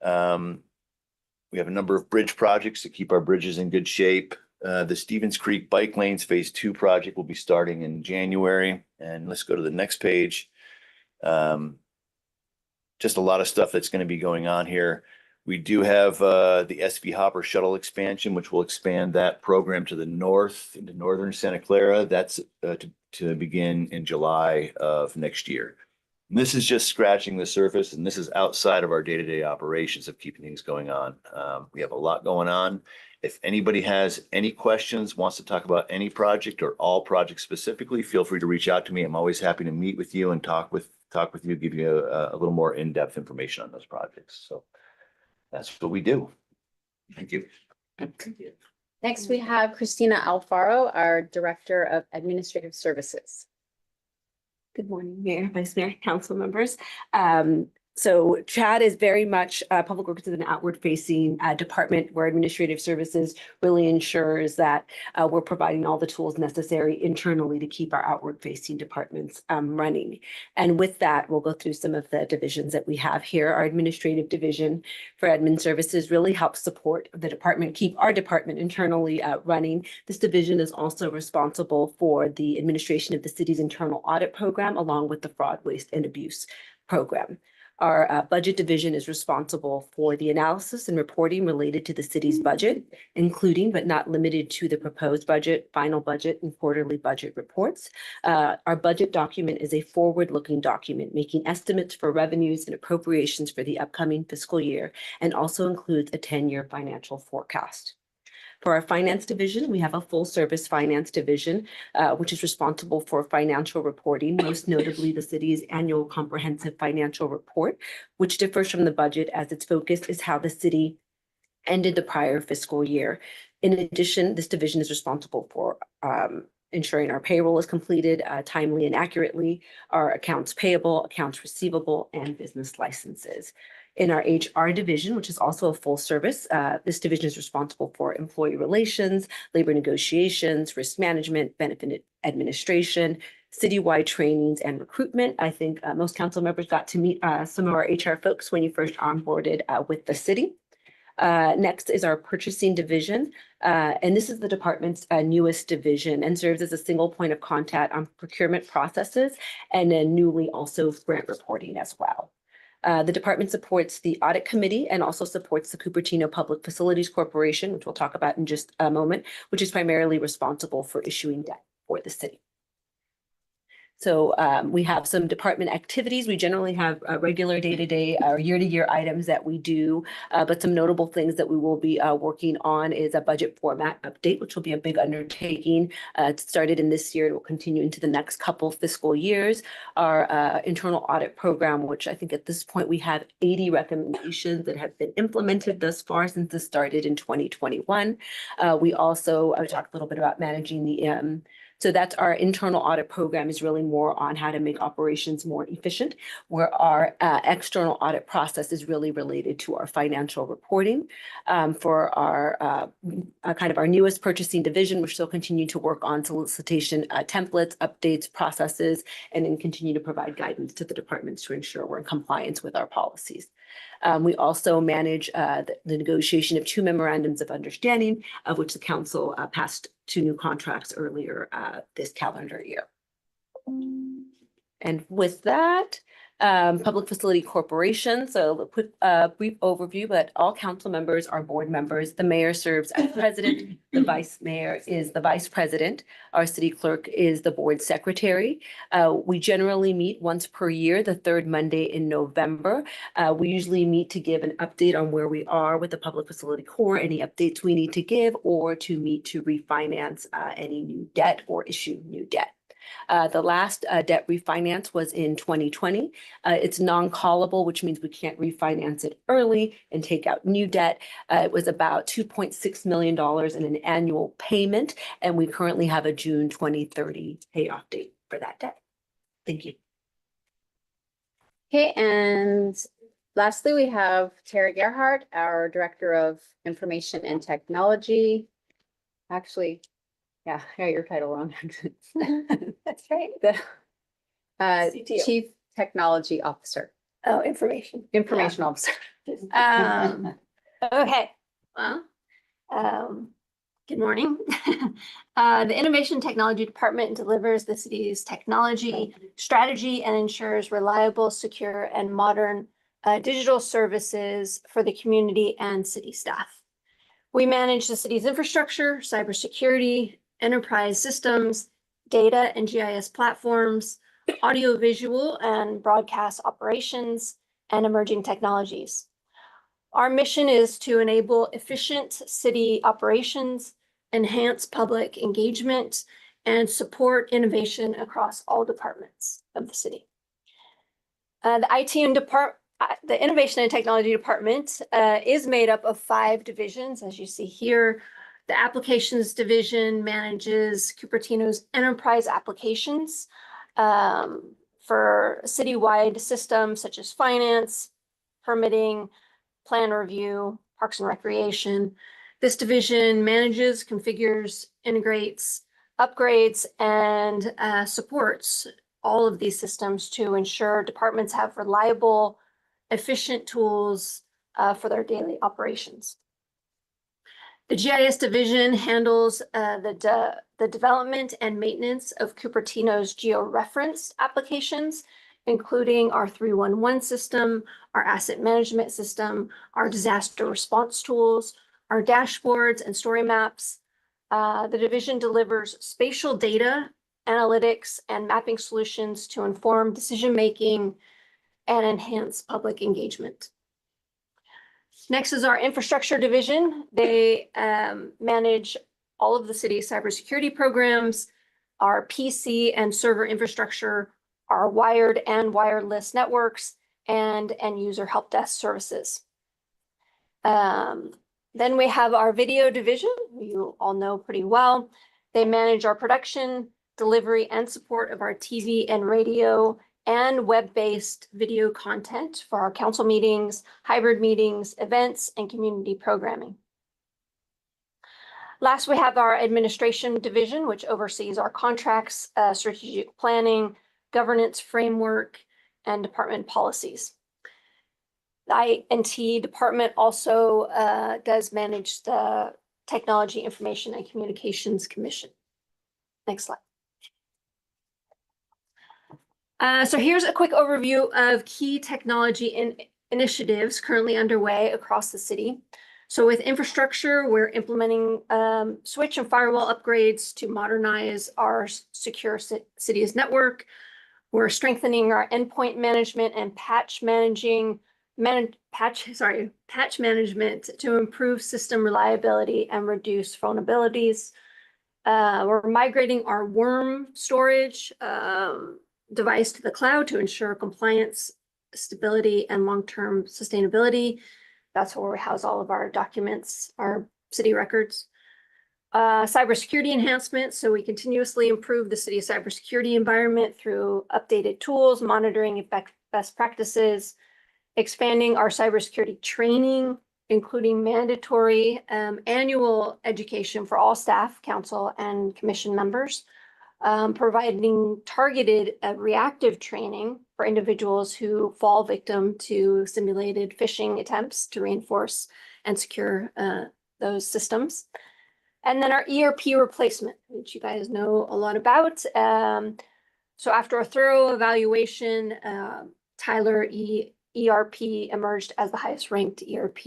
We have a number of bridge projects to keep our bridges in good shape. The Stevens Creek Bike Lanes Phase 2 project will be starting in January. And let's go to the next page. Just a lot of stuff that's going to be going on here. We do have the SV Hopper shuttle expansion, which will expand that program to the north into northern Santa Clara. That's to begin in July of next year. And this is just scratching the surface, and this is outside of our day-to-day operations of keeping things going on. We have a lot going on. If anybody has any questions, wants to talk about any project or all projects specifically, feel free to reach out to me. I'm always happy to meet with you and talk with you, give you a little more in-depth information on those projects. So that's what we do. Thank you. Next, we have Christina Alfaro, our Director of Administrative Services. Good morning, Mayor, Vice Mayor, council members. So Chad is very much, Public Works is an outward facing department where administrative services really ensures that we're providing all the tools necessary internally to keep our outward facing departments running. And with that, we'll go through some of the divisions that we have here. Our administrative division for admin services really helps support the department, keep our department internally running. This division is also responsible for the administration of the city's internal audit program, along with the fraud, waste, and abuse program. Our budget division is responsible for the analysis and reporting related to the city's budget, including but not limited to the proposed budget, final budget, and quarterly budget reports. Our budget document is a forward-looking document, making estimates for revenues and appropriations for the upcoming fiscal year, and also includes a 10-year financial forecast. For our finance division, we have a full service finance division, which is responsible for financial reporting, most notably the city's annual comprehensive financial report, which differs from the budget as its focus is how the city ended the prior fiscal year. In addition, this division is responsible for ensuring our payroll is completed timely and accurately, our accounts payable, accounts receivable, and business licenses. In our HR division, which is also a full service, this division is responsible for employee relations, labor negotiations, risk management, benefit administration, citywide trainings, and recruitment. I think most council members got to meet some of our HR folks when you first onboarded with the city. Next is our purchasing division, and this is the department's newest division and serves as a single point of contact on procurement processes and then newly also grant reporting as well. The department supports the audit committee and also supports the Cupertino Public Facilities Corporation, which we'll talk about in just a moment, which is primarily responsible for issuing debt for the city. So we have some department activities. We generally have regular day-to-day or year-to-year items that we do, but some notable things that we will be working on is a budget format update, which will be a big undertaking. It started in this year, it will continue into the next couple fiscal years. Our internal audit program, which I think at this point we have 80 recommendations that have been implemented thus far since this started in 2021. We also talked a little bit about managing the so that's our internal audit program is really more on how to make operations more efficient, where our external audit process is really related to our financial reporting. For our kind of our newest purchasing division, we're still continuing to work on solicitation templates, updates, processes, and then continue to provide guidance to the departments to ensure we're in compliance with our policies. We also manage the negotiation of 2 memorandums of understanding, of which the council passed 2 new contracts earlier this calendar year. And with that, Public Facility Corporation. So a quick brief overview, but all council members are board members. The mayor serves as president. The vice mayor is the vice president. Our city clerk is the board secretary. We generally meet once per year, the 3rd Monday in November. We usually meet to give an update on where we are with the Public Facility Corps, any updates we need to give, or to meet to refinance any new debt or issue new debt. The last debt refinance was in 2020. It's non-callable, which means we can't refinance it early and take out new debt. It was about $2.6 million in an annual payment, and we currently have a June 2030 payoff date for that debt. Thank you. Okay, and lastly, we have Tara Gerhardt, our Director of Information and Technology. Actually, yeah, I got your title wrong. That's right. The CTO. Chief Technology Officer. Oh, information. Information Officer. Okay, well, good morning. The Innovation Technology Department delivers the city's technology strategy and ensures reliable, secure, and modern digital services for the community and city staff. We manage the city's infrastructure, cybersecurity, enterprise systems, data and GIS platforms, audiovisual and broadcast operations, and emerging technologies. Our mission is to enable efficient city operations, enhance public engagement, and support innovation across all departments of the city. The Innovation and Technology Department is made up of 5 divisions, as you see here. The Applications Division manages Cupertino's enterprise applications for citywide systems such as finance, permitting, plan review, parks and recreation. This division manages, configures, integrates, upgrades, and supports all of these systems to ensure departments have reliable, efficient tools for their daily operations. The GIS division handles the development and maintenance of Cupertino's georeferenced applications, including our 311 system, our asset management system, our disaster response tools, our dashboards and story maps. The division delivers spatial data, analytics, and mapping solutions to inform decision-making and enhance public engagement. Next is our infrastructure division. They manage all of the city's cybersecurity programs, our PC and server infrastructure, our wired and wireless networks, and end user help desk services. Then we have our video division, you all know pretty well. They manage our production, delivery, and support of our TV and radio and web-based video content for our council meetings, hybrid meetings, events, and community programming. Last, we have our administration division, which oversees our contracts, strategic planning, governance framework, and department policies. The IT department also does manage the Technology, Information, and Communications Commission. Next slide. So here's a quick overview of key technology initiatives currently underway across the city. So with infrastructure, we're implementing switch and firewall upgrades to modernize our secure city's network. We're strengthening our endpoint management and patch management to improve system reliability and reduce vulnerabilities. We're migrating our worm storage device to the cloud to ensure compliance, stability, and long-term sustainability. That's where we house all of our documents, our city records. Cybersecurity enhancements, so we continuously improve the city's cybersecurity environment through updated tools, monitoring best practices, expanding our cybersecurity training, including mandatory annual education for all staff, council, and commission members, providing targeted reactive training for individuals who fall victim to simulated phishing attempts to reinforce and secure those systems. And then our ERP replacement, which you guys know a lot about. So after a thorough evaluation, Tyler ERP emerged as the highest ranked ERP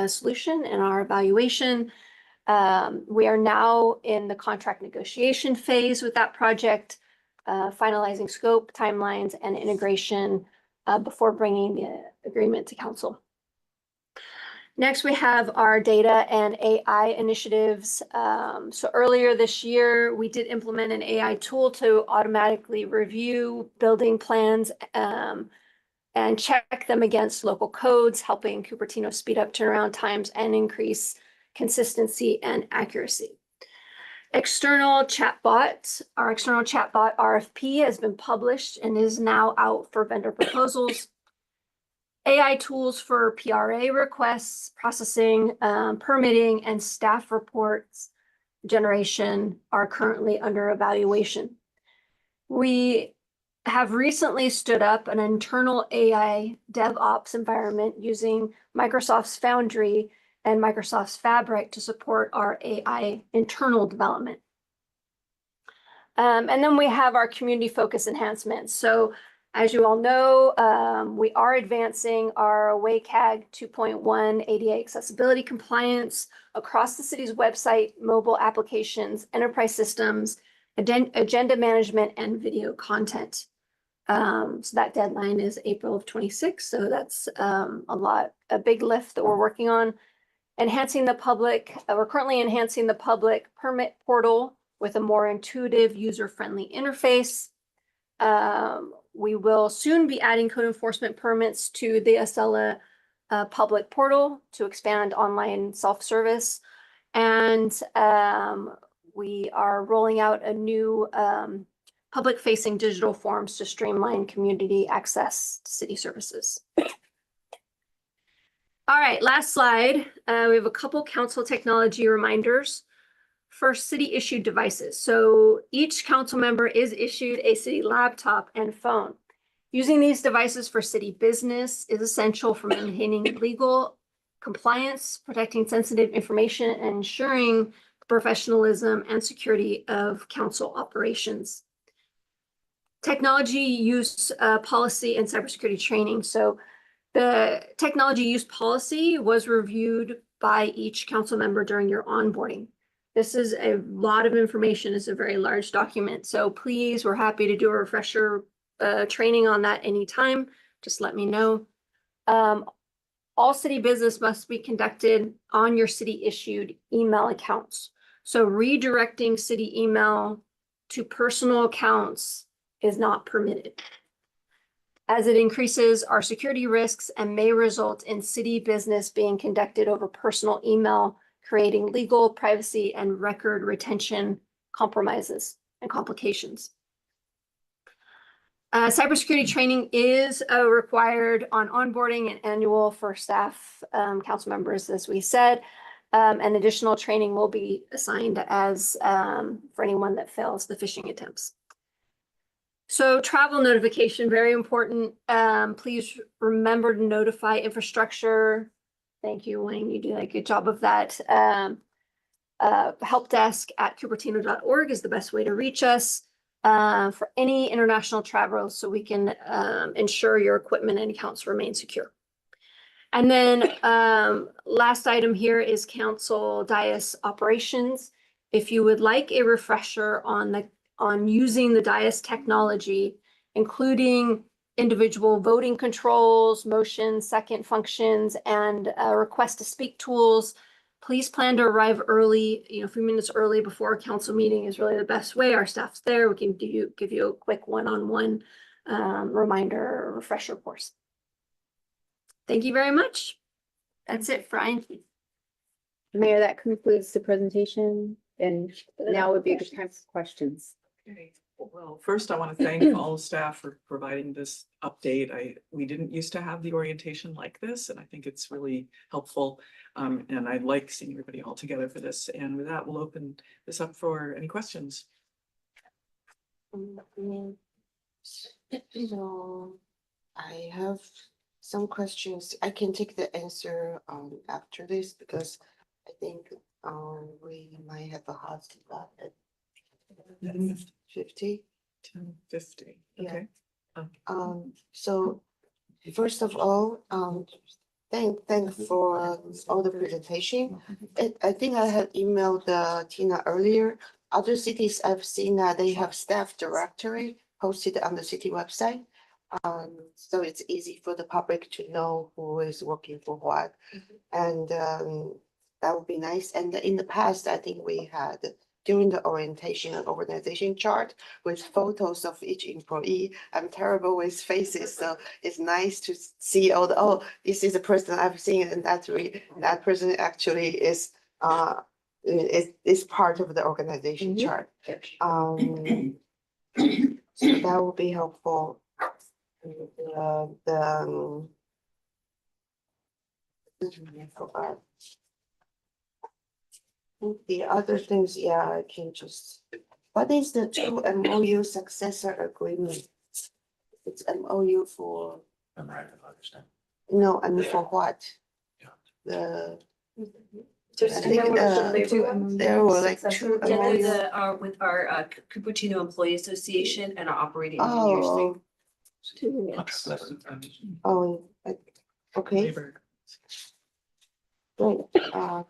solution in our evaluation. We are now in the contract negotiation phase with that project, finalizing scope, timelines, and integration before bringing the agreement to council. Next, we have our data and AI initiatives. So earlier this year, we did implement an AI tool to automatically review building plans and check them against local codes, helping Cupertino speed up turnaround times and increase consistency and accuracy. Our external chatbot RFP has been published and is now out for vendor proposals. AI tools for PRA requests, processing, permitting, and staff reports generation are currently under evaluation. We have recently stood up an internal AI DevOps environment using Microsoft's Foundry and Microsoft's Fabric to support our AI internal development. And then we have our community focus enhancements. So As you all know, we are advancing our WCAG 2.1 ADA accessibility compliance across the city's website, mobile applications, enterprise systems, agenda management, and video content. So that deadline is April of 26. So that's a big lift that we're working on. Enhancing the public, we're currently enhancing the public permit portal with a more intuitive, user-friendly interface. We will soon be adding code enforcement permits to the Acela public portal to expand online self-service. And we are rolling out a new public-facing digital forms to streamline community access to city services. All right, last slide. We have a couple council technology reminders. First, city issued devices. So each council member is issued a city laptop and phone. Using these devices for city business is essential for maintaining legal compliance, protecting sensitive information, and ensuring professionalism and security of council operations. Technology use policy and cybersecurity training. So the technology use policy was reviewed by each council member during your onboarding. This is a lot of information. It's a very large document. So please, we're happy to do a refresher training on that anytime. Just let me know. All city business must be conducted on your city issued email accounts. So redirecting city email to personal accounts is not permitted, as it increases our security risks and may result in city business being conducted over personal email, creating legal, privacy, and record retention compromises and complications. Cybersecurity training is required on onboarding and annual for staff, council members, as we said, and additional training will be assigned as for anyone that fails the phishing attempts. So travel notification, very important. Please remember to notify infrastructure. Thank you, Wayne. You do a good job of that. Help desk at cupertino.org is the best way to reach us for any international travel, so we can ensure your equipment and accounts remain secure. And then last item here is council dais operations. If you would like a refresher on using the dais technology, including individual voting controls, motion, second functions, and request to speak tools, please plan to arrive early. A few minutes early before a council meeting is really the best way. Our staff's there. We can give you a quick one-on-one reminder or refresher course. Thank you very much. That's it, Brian. Mayor, that concludes the presentation, and now would be a good time for questions. Okay, well, first I want to thank all the staff for providing this update. We didn't used to have the orientation like this, and I think it's really helpful. And I like seeing everybody all together for this. And with that, we'll open this up for any questions. So I have some questions. I can take the answer after this, because I think we might have a hard stop at 50. 10:50. Yeah. Okay. So first of all, thank for all the presentation. I think I had emailed Tina earlier. Other cities I've seen that they have staff directory posted on the city website. So it's easy for the public to know who is working for what. And that would be nice. And in the past, I think we had during the orientation and organization chart with photos of each employee. I'm terrible with faces, so it's nice to see all the, oh, this is a person I've seen, and that person actually is part of the organization chart. So that will be helpful. The other things, yeah, I can just, what is the two MOU successor agreement? It's MOU for, I'm right, I understand. no, I mean for what? Yeah. There were like two MOU. With our Cupertino Employee Association and our operating engineers. Oh, 2 minutes. Oh, okay, Neighbor. great,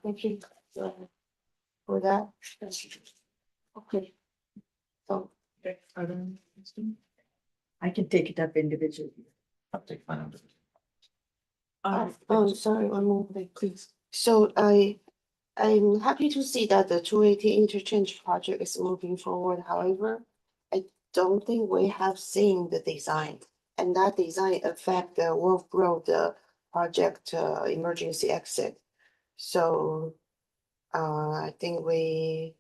thank you for that. Okay. So, Okay, are there any questions? I can take it up individually. I'll take mine under. sorry, one more thing. Please. So I'm happy to see that the 280 interchange project is moving forward. However, I don't think we have seen the design. And that design affect the Wolf Road project emergency exit. So I think we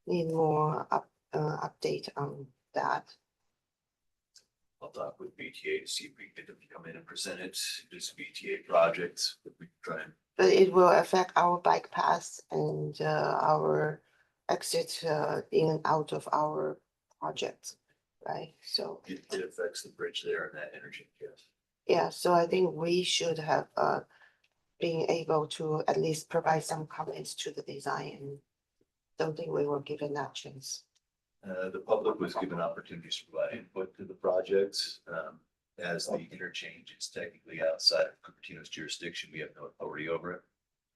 need more update on that. I'll talk with BTA to see if we can get them to come in and present it, this BTA project, if we can try and. But it will affect our bike paths and our exit in and out of our project, right? So, It affects the bridge there and that energy, yes. yeah, so I think we should have being able to at least provide some comments to the design. And don't think we were given that chance. The public was given opportunities to provide input to the projects. As the interchange is technically outside of Cupertino's jurisdiction, we have no authority over it.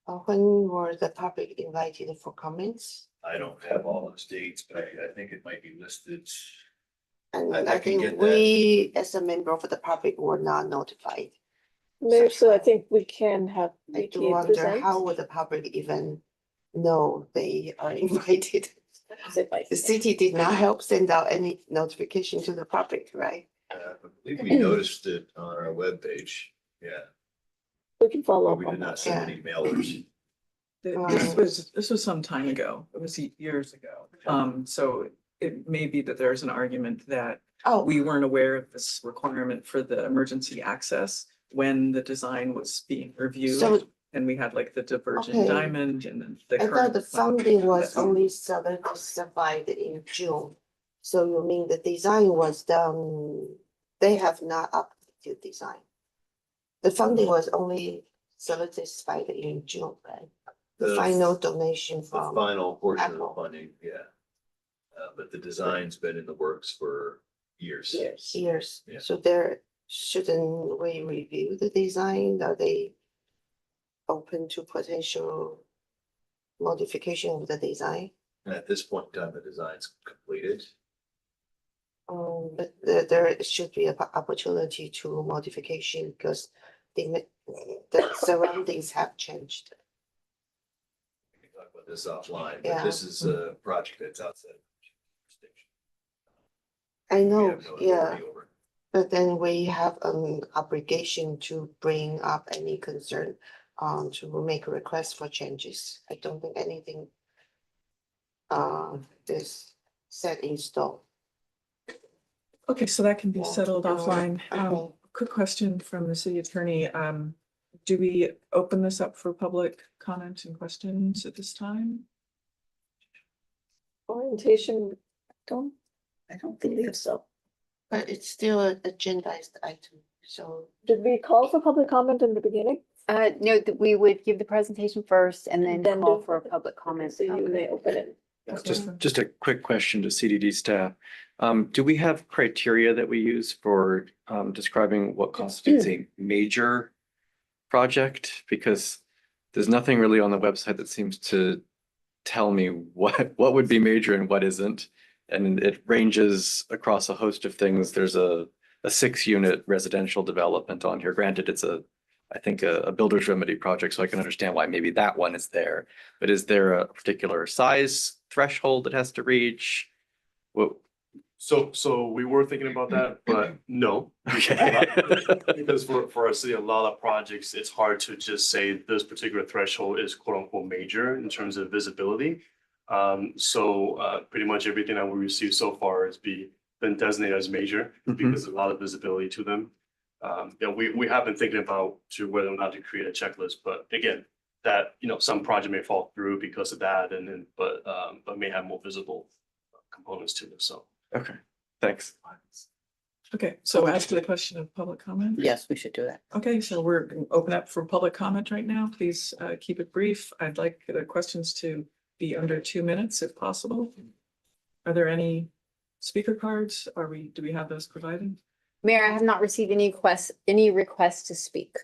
When were the public invited for comments? I don't have all those dates, but I think it might be listed. And I I can think get that. we, as a member of the public, were not notified. Mayor, so I think we can have I do BTA wonder present. how would the public even know they are invited? The city did not help send out any notification to the public, right? I believe we noticed it on our webpage. Yeah, We can follow but up we on did that. not send any mailers. This was some time ago. It was years ago. So it may be that there's an argument that Oh, we weren't aware of this requirement for the emergency access when the design was being reviewed. So- And we had like the divergent Okay. diamond and then the I thought current. the funding was only solidified in June. So you mean the design was done, they have not updated design? The funding was only solidified in June, right? The The- final donation The from, final portion of Apple. the funding, yeah. But the design's been in the works for years. years. Yeah. So there, shouldn't we review the design? Are they open to potential modification of the design? And at this point in time, the design's completed. But there should be an opportunity to modification because the surroundings have changed. We can talk about this offline, Yeah. but this is a project that's outside of jurisdiction. I We know, have no yeah, authority over it. but then we have an obligation to bring up any concern, to make a request for changes. I don't think anything is set in stone. Okay, so that can be Yeah. settled offline. Okay. Quick question from the city attorney. Do we open this up for public comment and questions at this time? Orientation, I don't believe so. But it's still an agendized item, so. did we call for public comment in the beginning? No, we would give the presentation first and then Then call do for a public- public comment. So you may open it. Just a quick question to CDD staff. Do we have criteria that we use for describing what constitutes a major project? Because there's nothing really on the website that seems to tell me what would be major and what isn't. And it ranges across a host of things. There's a 6-unit residential development on here. Granted, it's I think a builder's remedy project, so I can understand why maybe that one is there. But is there a particular size threshold it has to reach? What? So we were thinking about that, but no. Okay. Because for our city, a lot of projects, it's hard to just say this particular threshold is quote unquote major in terms of visibility. So pretty much everything that we received so far has been designated as major because of a lot of visibility to them. Yeah, we have been thinking about to whether or not to create a checklist, but again, that, some project may fall through because of that but may have more visible components to it, so. Okay, thanks. Okay, so as to the question of public comment? Yes, we should do that. Okay, so we're gonna open up for public comment right now. Please keep it brief. I'd like the questions to be under 2 minutes if possible. Are there any speaker cards? Do we have those provided? Mayor, I have not received any requests to speak.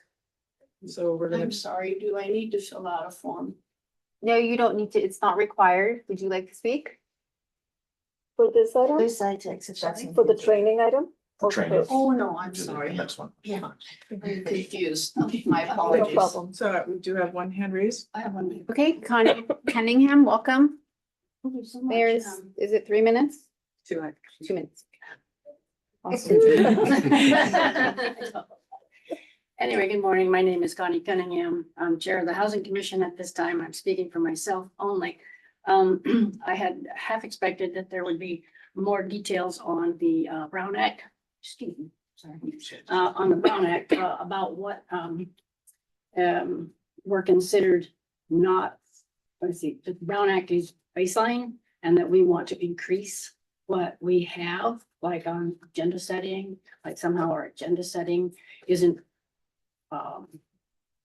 So we're gonna, sorry, do I need to fill out a form? No, you don't need to. It's not required. Would you like to speak? For this item, This item, sorry. for the training item? For training. Oh, no, I'm Do the sorry. Next one. Yeah, I'm confused. My No apologies. problem. so we do have one hand raised. I have one. Okay, Connie Cunningham, welcome. Thank you so Mayor, is it 3 minutes? 2 minutes. 2 minutes. Anyway, good morning. My name is Connie Cunningham. I'm Chair of the Housing Commission at this time. I'm speaking for myself only. I had half expected that there would be more details on the Brown Act, excuse me, sorry, on the Brown Act about what were considered not, let's see, the Brown Act is baseline and that we want to increase what we have, like on agenda setting, like somehow our agenda setting isn't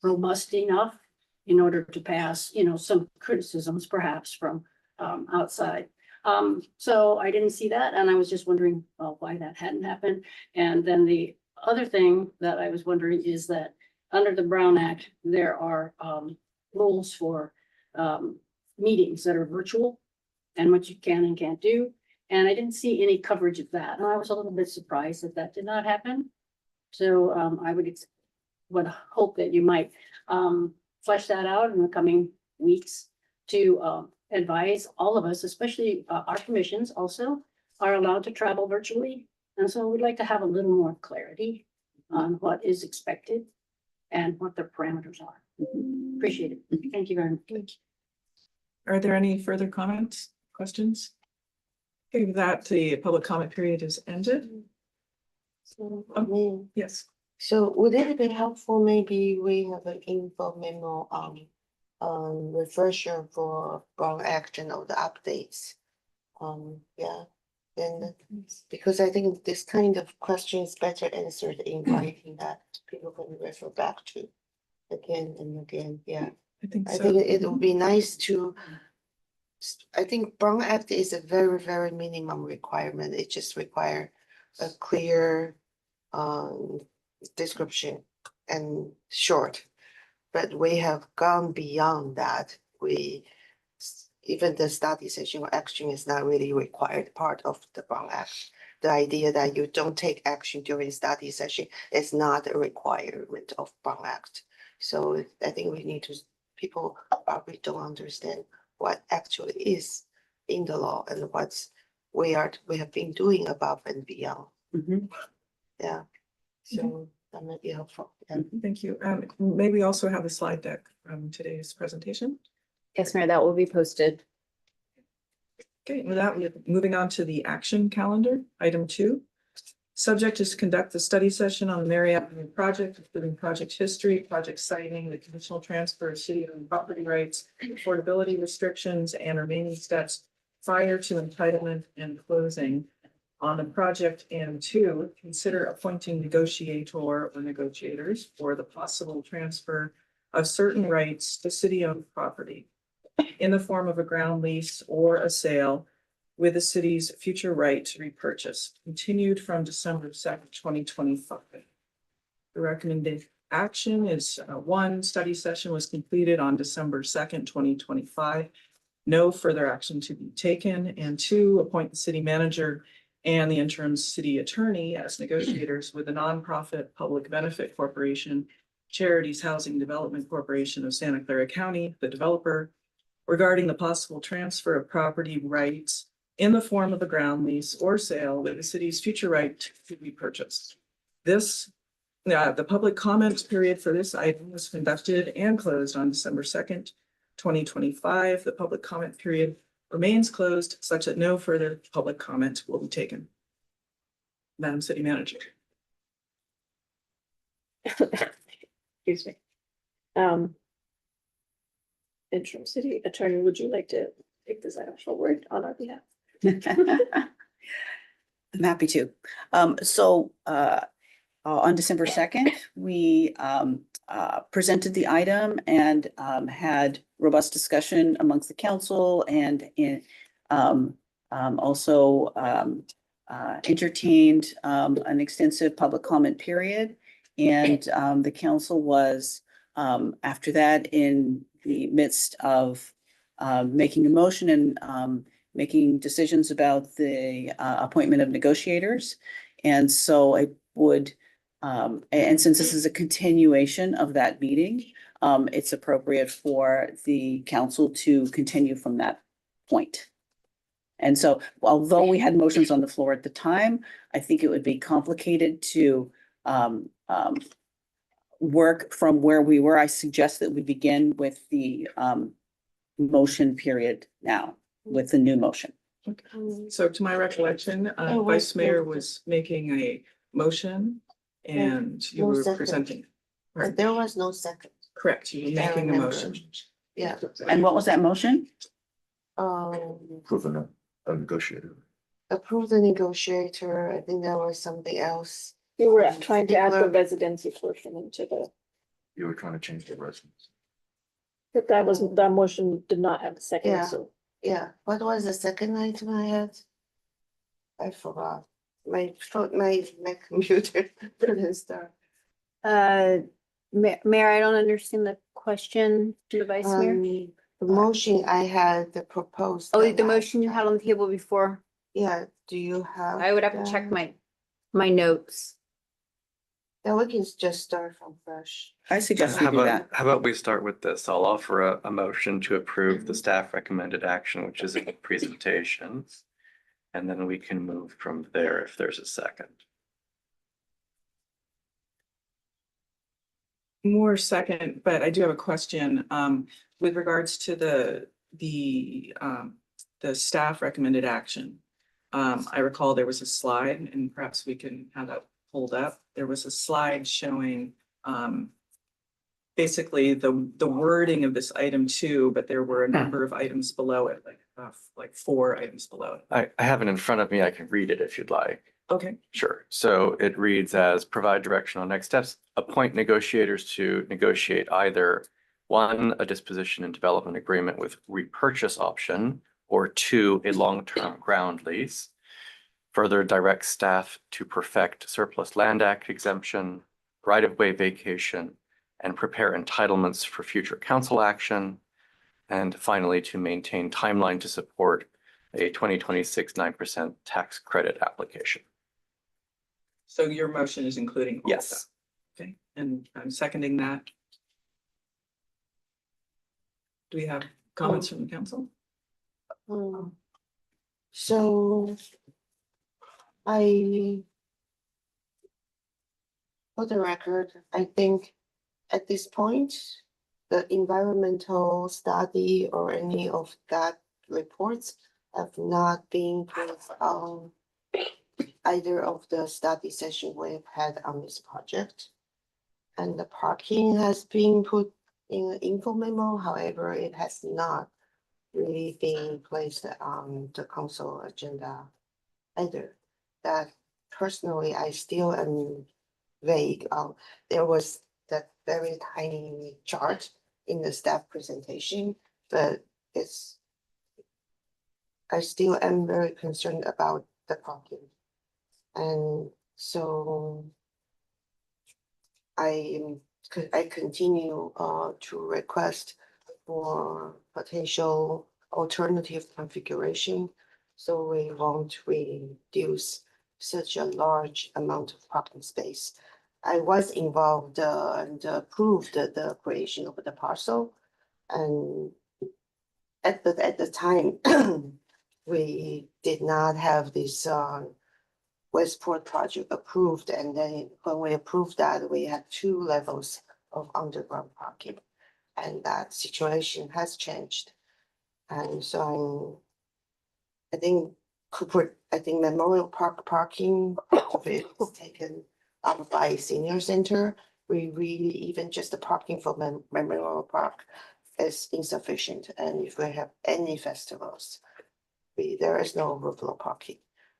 robust enough in order to pass, some criticisms perhaps from outside. So I didn't see that, and I was just wondering why that hadn't happened. And then the other thing that I was wondering is that under the Brown Act, there are rules for meetings that are virtual and what you can and can't do. And I didn't see any coverage of that, and I was a little bit surprised that that did not happen. So I would hope that you might flesh that out in the coming weeks to advise all of us, especially our commissions also are allowed to travel virtually. And so we'd like to have a little more clarity on what is expected and what their parameters are. Appreciate it. Thank you very much. Are there any further comments, questions? Okay, with that, the public comment period is ended. Yes. So would it be helpful, maybe we have an info memo refresher for Brown Act and all the updates? Yeah, and because I think this kind of question is better answered in writing that people can refer back to again and again, yeah. I think I so. think it would be nice to, I think Brown Act is a very, very minimum requirement. It just require a clear description and short. But we have gone beyond that. Even the study session or action is not really required part of the Brown Act. The idea that you don't take action during study session is not a requirement of Brown Act. So I think we need to, people probably don't understand what actually is in the law and we have been doing above and beyond. Yeah, so that might be helpful. Yeah. Thank you. May we also have a slide deck from today's presentation? Yes, Mayor, that will be posted. Okay, with that, we're moving on to the action calendar, item 2. Subject is to conduct the study session on the Mary Avenue project, including project history, project siting, the conditional transfer of city-owned property rights, affordability restrictions, and remaining steps prior to entitlement and closing on the project. And 2, consider appointing negotiator or negotiators for the possible transfer of certain rights to city-owned property in the form of a ground lease or a sale with the city's future right to repurchase, continued from December 2nd, 2025. The recommended action is 1, study session was completed on December 2nd, 2025. No further action to be taken. And 2, appoint the city manager and the interim city attorney as negotiators with the nonprofit public benefit corporation, Charities Housing Development Corporation of Santa Clara County, the developer, regarding the possible transfer of property rights in the form of a ground lease or sale with the city's future right to be purchased. The public comment period for this item was conducted and closed on December 2nd, 2025. The public comment period remains closed such that no further public comment will be taken. Madam City Manager. Excuse me. Interim city attorney, would you like to take this item forward on our behalf? I'm happy to. On December 2nd, we presented the item and had robust discussion amongst the council and also entertained an extensive public comment period. And the council was, after that, in the midst of making a motion and making decisions about the appointment of negotiators. And so I would, and since this is a continuation of that meeting, it's appropriate for the council to continue from that point. And so although we had motions on the floor at the time, I think it would be complicated to work from where we were. I suggest that we begin with the motion period now, with the new motion. So to my recollection, Vice Mayor was making a motion and you No were second. presenting. But there was no second. Correct, you were I making a remember. motion. Yeah. And what was that motion? Approving a negotiator. Approve the negotiator. I think there was something else. We were trying to add the Particular- residency portion into the, You were trying to change the residence. but that motion did not have a second, Yeah. so. Yeah, what was the second item I had? I forgot. My phone, my computer didn't start. Mayor, I don't understand the question to the vice mayor. The motion I had, the proposed. Oh, the motion you had on the table before. Yeah, do you have? I would have to check my notes. Then we can just start from fresh. I suggest we How do about, that. how about we start with this? I'll offer a motion to approve the staff recommended action, which is a presentation. And then we can move from there if there's a second. More second, but I do have a question, with regards to the staff recommended action. I recall there was a slide, and perhaps we can have that pulled up. There was a slide showing, basically the wording of this item 2, but there were a number of items below it, like 4 items below it. I have it in front of me. I can read it if you'd like. Okay. Sure. So it reads as provide direction on next steps, appoint negotiators to negotiate either 1, a disposition and development agreement with repurchase option, or 2, a long-term ground lease. Further direct staff to perfect surplus land act exemption, right-of-way vacation, and prepare entitlements for future council action. And finally, to maintain timeline to support a 2026 9% tax credit application. So your motion is including all of Yes. that. Okay, and I'm seconding that. Do we have comments from the council? So for the record, I think at this point, the environmental study or any of that reports have not been put on either of the study session we've had on this project. And the parking has been put in an info memo, however, it has not really been placed on the council agenda either. That personally, I still am vague. There was that very tiny chart in the staff presentation, but I still am very concerned about the parking. And so I continue to request for potential alternative configuration. So we won't reduce such a large amount of parking space. I was involved and approved the creation of the parcel. And at the time, we did not have this Westport project approved. And then when we approved that, we had 2 levels of underground parking. And that situation has changed. And so I think Memorial Park parking of it is taken up by senior center. We really, even just the parking for Memorial Park is insufficient. And if we have any festivals, there is no overflow parking.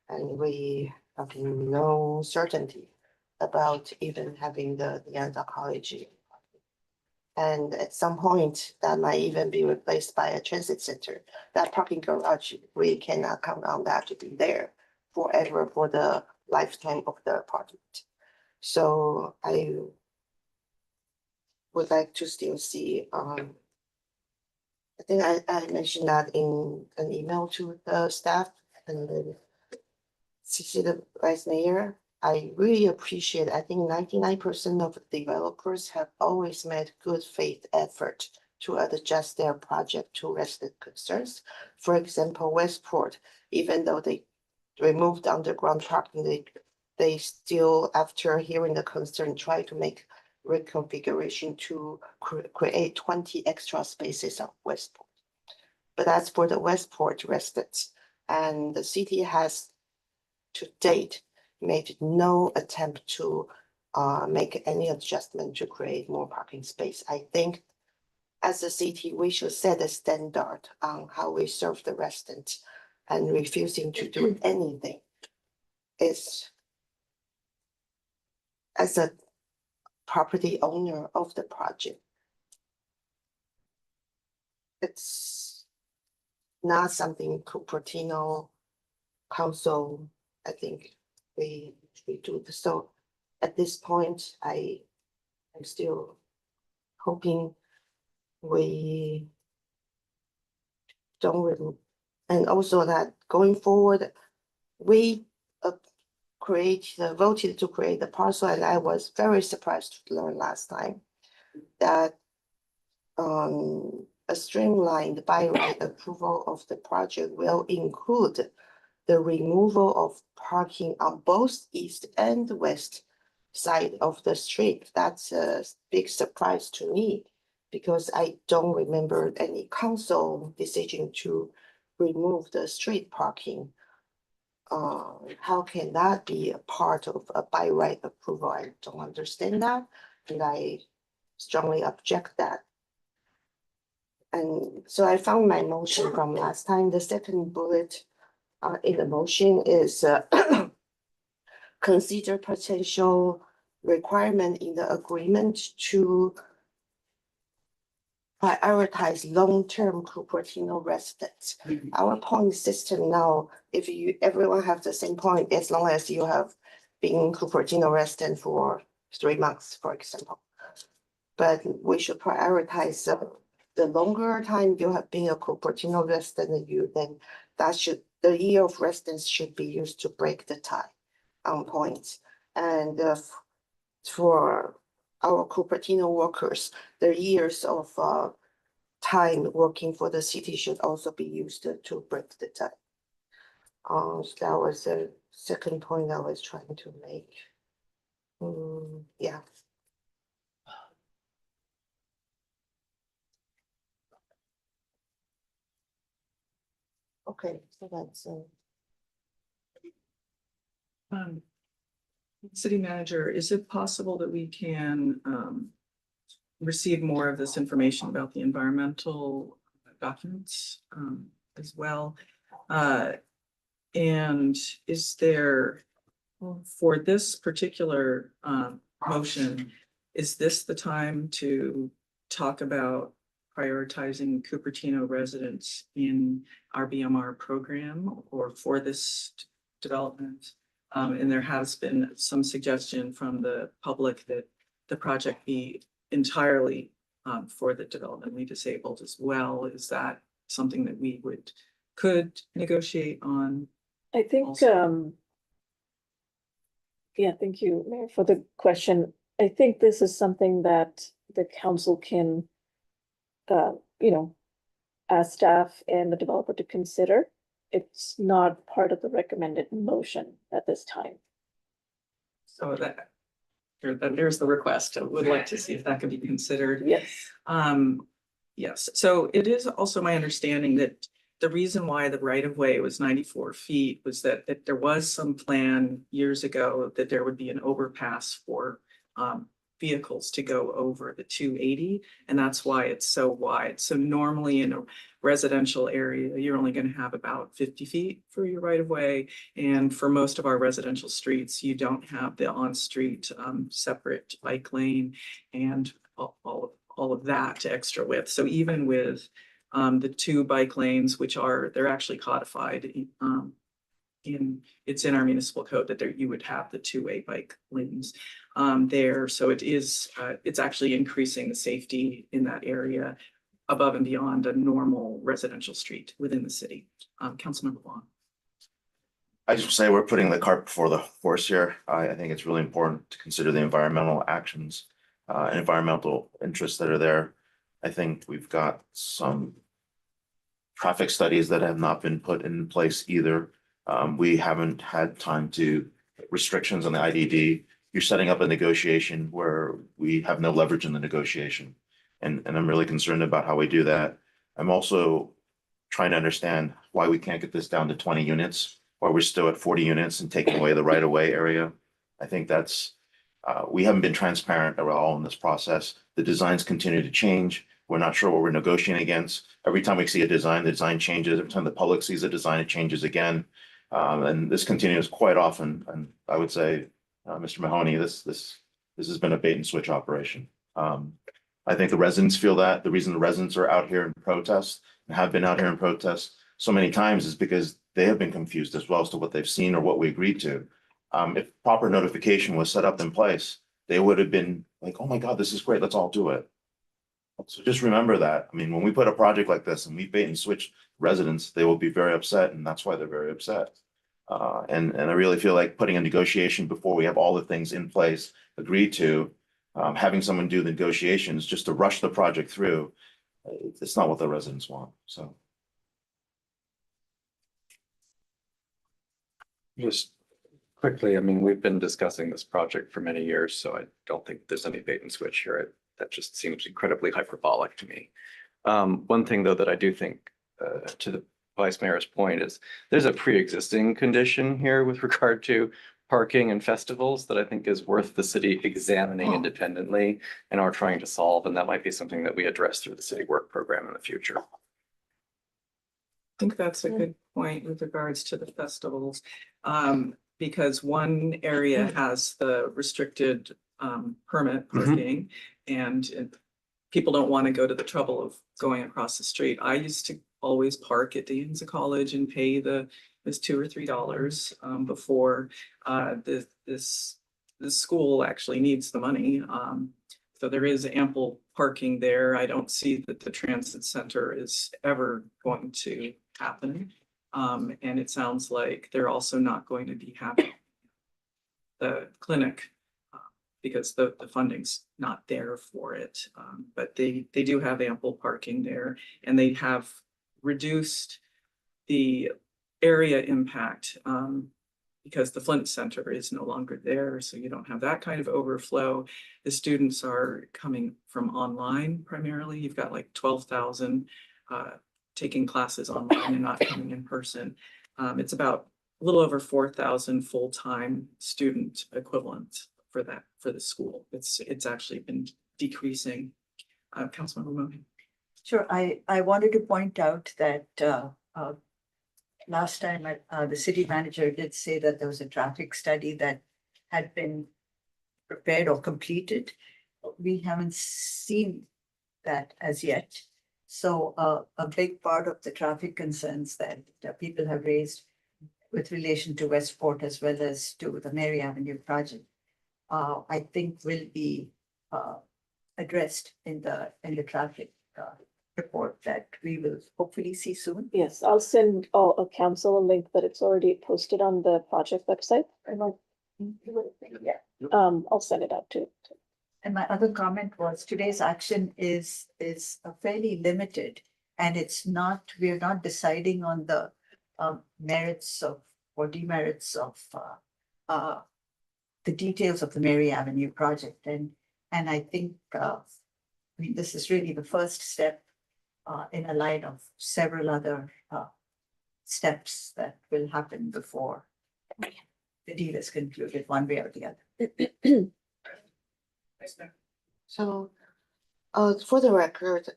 And we have no certainty about even having the anthropology. And at some point, that might even be replaced by a transit center. That parking garage, we cannot count on that to be there forever for the lifetime of the apartment. So I would like to still see, I think I mentioned that in an email to the staff and then CC the vice mayor. I really appreciate, I think 99% of developers have always made good faith effort to adjust their project to resident concerns. For example, Westport, even though they removed underground parking, they still, after hearing the concern, try to make reconfiguration to create 20 extra spaces on Westport. But that's for the Westport residents. And the city has to date made no attempt to make any adjustment to create more parking space. I think as a city, we should set a standard on how we serve the residents, and refusing to do anything is, as a property owner of the project, it's not something Cupertino Council, I think we do. So at this point, I'm still hoping we don't really, and also that going forward, we voted to create the parcel, and I was very surprised to learn last time that a streamlined by right approval of the project will include the removal of parking on both east and west side of the street. That's a big surprise to me because I don't remember any council decision to remove the street parking. How can that be a part of a by right approval? I don't understand that, and I strongly object that. And so I found my motion from last time. The second bullet in the motion is consider potential requirement in the agreement to prioritize long-term Cupertino residents. Our point system now, if everyone have the same point, as long as you have been Cupertino resident for 3 months, for example. But we should prioritize the longer time you have been a Cupertino resident, then the year of residence should be used to break the tie on points. And for our Cupertino workers, the years of time working for the city should also be used to break the tie. So that was the second point I was trying to make. Yeah. Okay, so that's City manager, is it possible that we can receive more of this information about the environmental documents as well? And is there, for this particular motion, is this the time to talk about prioritizing Cupertino residents in our BMR program or for this development? And there has been some suggestion from the public that the project be entirely for the developmentally disabled as well. Is that something that we could negotiate on? I think, also? yeah, thank you, Mayor, for the question. I think this is something that the council can, ask staff and the developer to consider. It's not part of the recommended motion at this time. So there's the request. I would like to see if that could be considered. Yes. Yes, so it is also my understanding that the reason why the right of way was 94 feet was that there was some plan years ago that there would be an overpass for vehicles to go over the 280, and that's why it's so wide. So normally in a residential area, you're only going to have about 50 feet for your right of way. And for most of our residential streets, you don't have the on-street separate bike lane and all of that to extra width. So even with the 2 bike lanes, which they're actually codified it's in our municipal code that there, you would have the two-way bike lanes there. So it is, it's actually increasing the safety in that area above and beyond a normal residential street within the city. Councilmember Wong. I just say we're putting the cart before the horse here. I think it's really important to consider the environmental actions and environmental interests that are there. I think we've got some traffic studies that have not been put in place either. We haven't had time to restrictions on the IDD. You're setting up a negotiation where we have no leverage in the negotiation. And I'm really concerned about how we do that. I'm also trying to understand why we can't get this down to 20 units, why we're still at 40 units and taking away the right of way area. I think that's, we haven't been transparent at all in this process. The designs continue to change. We're not sure what we're negotiating against. Every time we see a design, the design changes. Every time the public sees a design, it changes again. And this continues quite often. And I would say, Mr. Mahoney, this has been a bait and switch operation. I think the residents feel that. The reason the residents are out here in protest and have been out here in protest so many times is because they have been confused as well as to what they've seen or what we agreed to. If proper notification was set up in place, they would have been like, oh my God, this is great. Let's all do it. So just remember that. I mean, when we put a project like this and we bait and switch residents, they will be very upset, and that's why they're very upset. And I really feel like putting a negotiation before we have all the things in place, agreed to, having someone do the negotiations just to rush the project through, it's not what the residents want, so. Just quickly, I mean, we've been discussing this project for many years, so I don't think there's any bait and switch here. That just seems incredibly hyperbolic to me. One thing, though, that I do think, to the Vice Mayor's point, is there's a pre-existing condition here with regard to parking and festivals that I think is worth the city examining independently and are trying to solve, and that might be something that we address through the city work program in the future. I think that's a good point with regards to the festivals, because one area has the restricted permit parking, and people don't want to go to the trouble of going across the street. I used to always park at the Inns of College and pay this $2 or $3 before this school actually needs the money. So there is ample parking there. I don't see that the transit center is ever going to happen. And it sounds like they're also not going to be having the clinic because the funding's not there for it. But they do have ample parking there, and they have reduced the area impact because the Flint Center is no longer there, so you don't have that kind of overflow. The students are coming from online primarily. You've got like 12,000 taking classes online and not coming in person. It's about a little over 4,000 full-time student equivalent for the school. It's actually been decreasing. Councilmember Mooney. Sure, I wanted to point out that last time the city manager did say that there was a traffic study that had been prepared or completed. We haven't seen that as yet. So a big part of the traffic concerns that people have raised with relation to Westport as well as to the Mary Avenue project, I think will be addressed in the traffic report that we will hopefully see soon. Yes, I'll send a council a link, but it's already posted on the project website. I'll send it out too. And my other comment was today's action is fairly limited, and it's not, we are not deciding on the merits of or demerits of the details of the Mary Avenue project. And I think I mean, this is really the first step in a line of several other steps that will happen before the deal is concluded one way or the other. So, for the record,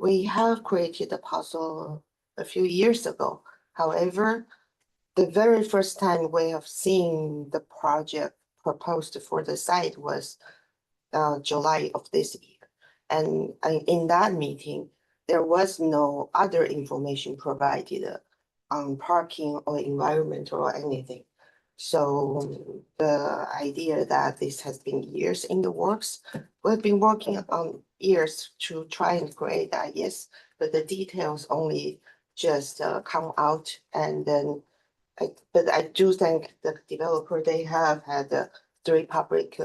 we have created a puzzle a few years ago. However, the very first time we have seen the project proposed for the site was July of this year. And in that meeting, there was no other information provided on parking or environment or anything. So the idea that this has been years in the works, we've been working on years to try and create that, yes, but the details only just come out and then but I do think the developer, they have had 3 public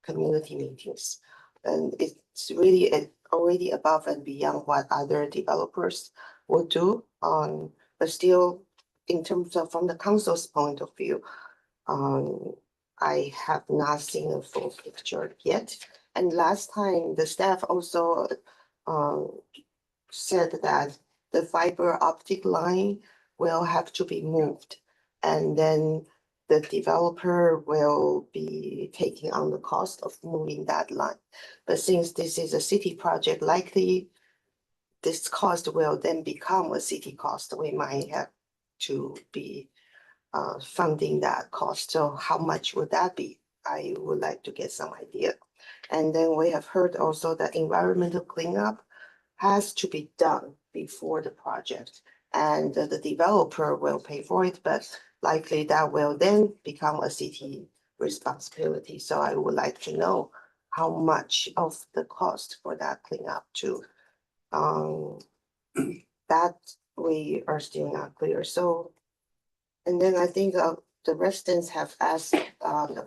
community meetings. And it's really already above and beyond what other developers would do. But still, in terms of from the council's point of view, I have not seen a full picture yet. And last time, the staff also said that the fiber optic line will have to be moved. And then the developer will be taking on the cost of moving that line. But since this is a city project, likely this cost will then become a city cost. We might have to be funding that cost. So how much would that be? I would like to get some idea. And then we have heard also that environmental cleanup has to be done before the project. And the developer will pay for it, but likely that will then become a city responsibility. So I would like to know how much of the cost for that cleanup too. That we are still not clear. So, and then I think the residents have asked,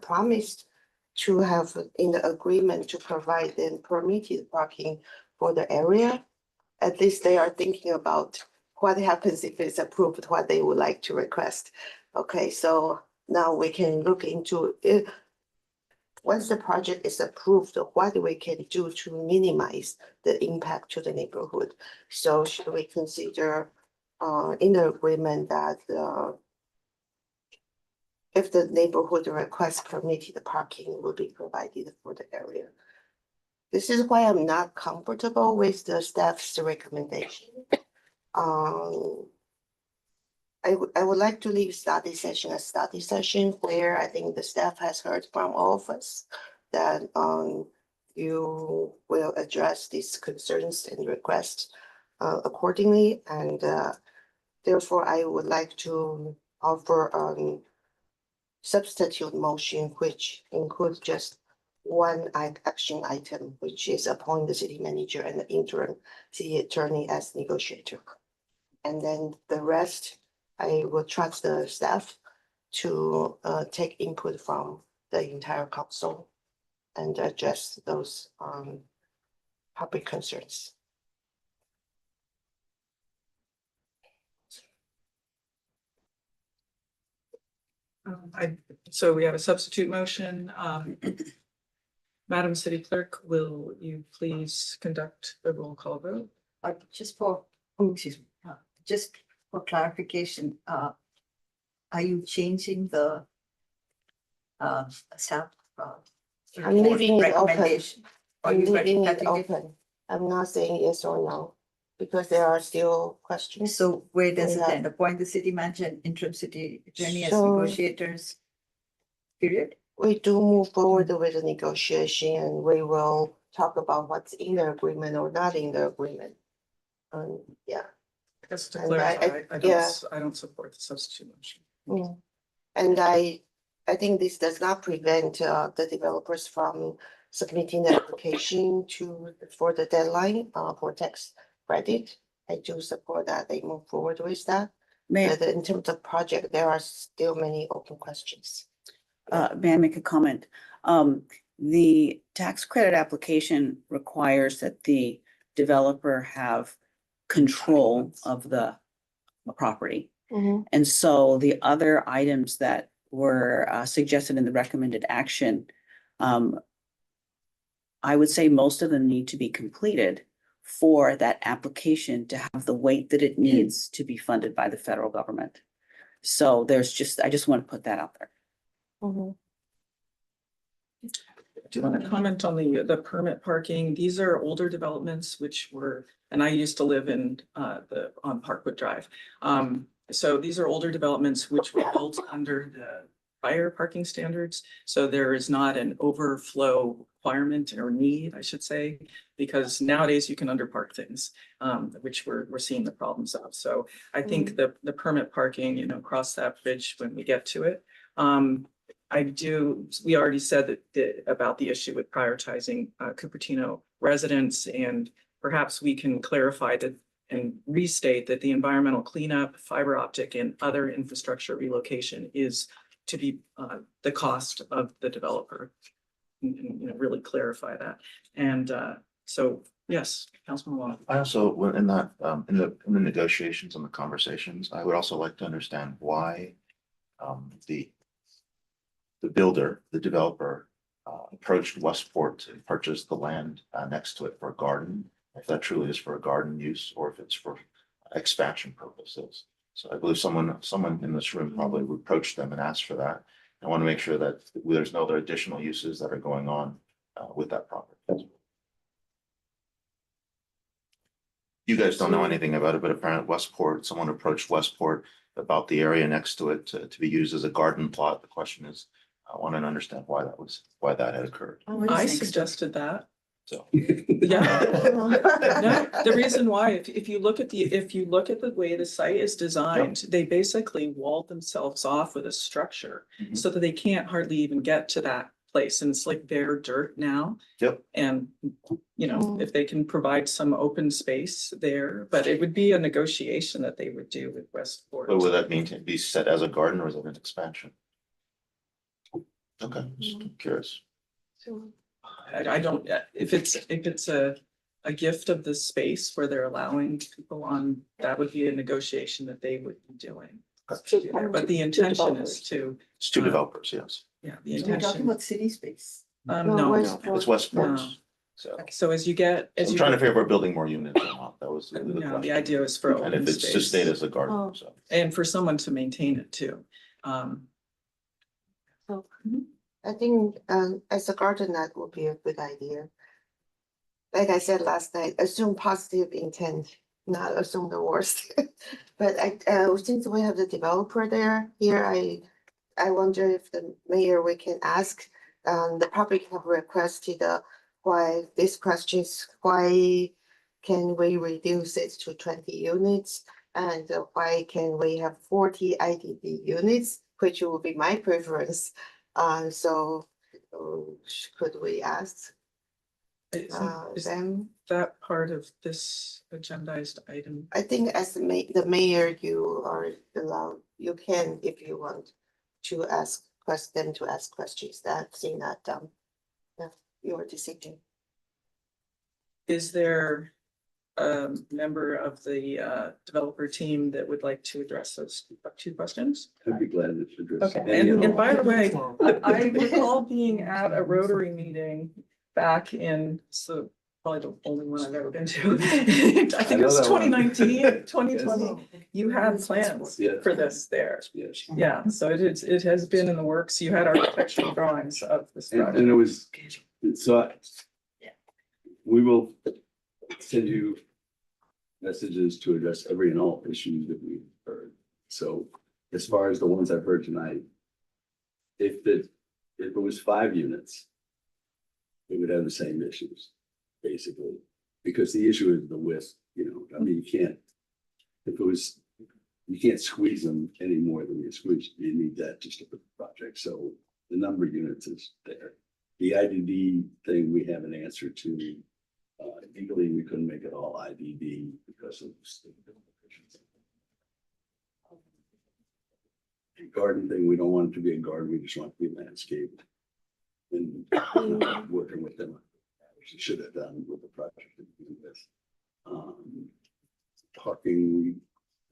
promised to have in the agreement to provide them permitted parking for the area. At least they are thinking about what happens if it's approved, what they would like to request. Okay, so now we can look into it. Once the project is approved, what we can do to minimize the impact to the neighborhood. So should we consider in the agreement that if the neighborhood requests permitted parking will be provided for the area. This is why I'm not comfortable with the staff's recommendation. I would like to leave study session a study session where I think the staff has heard from all of us that you will address these concerns and requests accordingly. And therefore, I would like to offer substitute motion, which includes just one action item, which is appoint the city manager and the interim city attorney as negotiator. And then the rest, I will trust the staff to take input from the entire council and address those public concerns. So we have a substitute motion. Madam City Clerk, will you please conduct the roll call vote? Just for, excuse me, just for clarification, are you changing the staff? I'm leaving it open. recommendation? Are I'm you leaving it cutting open. I'm not saying yes or no, because there are still questions. So where does We it have- end? Appoint the city manager and interim city attorney as So- negotiators? Period? We do move forward with the negotiation and we will talk about what's in the agreement or not in the agreement. Yeah. Just to And clarify, yeah. I don't support the substitute motion. And I think this does not prevent the developers from submitting the application for the deadline for tax credit. I do support that they move forward with that. But in terms of project, there are still many open questions. May I make a comment? The tax credit application requires that the developer have control of the property. And so the other items that were suggested in the recommended action, I would say most of them need to be completed for that application to have the weight that it needs to be funded by the federal government. So I just want to put that out there. Do you want to comment on the permit parking? These are older developments which were, and I used to live in on Parkwood Drive. So these are older developments which were built under prior parking standards. So there is not an overflow requirement or need, I should say, because nowadays you can underpark things, which we're seeing the problems of. So I think the permit parking, you know, cross that bridge when we get to it. We already said that about the issue with prioritizing Cupertino residents, and perhaps we can clarify that and restate that the environmental cleanup, fiber optic, and other infrastructure relocation is to be the cost of the developer. And, you know, really clarify that. And so, yes, Councilman Wong. I also, in that, in the negotiations and the conversations, I would also like to understand why the builder, the developer, approached Westport to purchase the land next to it for a garden, if that truly is for a garden use or if it's for expansion purposes. So I believe someone in this room probably approached them and asked for that. I want to make sure that there's no other additional uses that are going on with that property. You guys don't know anything about it, but apparently Westport, someone approached Westport about the area next to it to be used as a garden plot. The question is, I want to understand why that had occurred. I suggested that. So. Yeah. No, the reason why, if you look at the way the site is designed, they basically walled themselves off with a structure so that they can't hardly even get to that place. And it's like bare dirt now. Yep. And, you know, if they can provide some open space there, but it would be a negotiation that they would do with Westport. But would that mean to be set as a garden or is it an expansion? Okay, just curious. I don't, if it's a gift of the space where they're allowing people on, that would be a negotiation that they would be doing. But the intention is to. It's two developers, yes. Yeah, the We're intention. talking about city space. No, It's Westport. so as you get, I'm trying to figure if we're building more units or not. That was the no, the question. idea is for And if open it's to space stay as a garden, so. and for someone to maintain it too. So I think as a garden, that would be a good idea. Like I said last night, assume positive intent, not assume the worst. But since we have the developer here, I wonder if the mayor, we can ask, the public have requested why this question is why can we reduce it to 20 units? And why can we have 40 IDB units, which will be my preference. So could we ask Is them? that part of this agendized item? I think as the mayor, you are allowed, you can, if you want to ask them to ask questions. That's not your decision. Is there a member of the developer team that would like to address those two questions? I'd be glad to address. Okay, and by the way, I recall being at a Rotary meeting back in, so probably the only one I've ever been to. I think it was 2019, 2020. You had plans for this there. Yes. Yeah, so it has been in the works. You had architectural drawings of this And project. it was, so we will send you messages to address every and all issues that we've heard. So as far as the ones I've heard tonight, if it was 5 units, we would have the same issues, basically, because the issue is the width, you know, I mean, you can't squeeze them any more than you squeeze, you need that just to put the project, so the number of units is there. The IDD thing, we have an answer to, legally, we couldn't make it all IDD because of state limitations. The garden thing, we don't want it to be a garden, we just want it to be landscaped. And working with them, which we should have done with the project. Parking,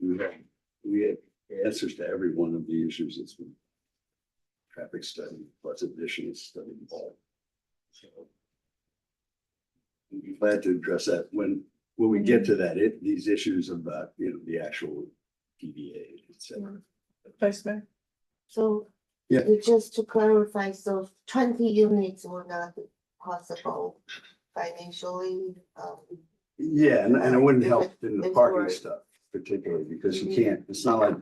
we had answers to every one of the issues that's been traffic study plus additional study involved. So we'd be glad to address that when we get to that, these issues about, you know, the actual PDA, et cetera. Vice Mayor? So Yeah. just to clarify, so 20 units will not be possible financially. Yeah, and it wouldn't help in the If parking we're- stuff particularly because you can't, it's not like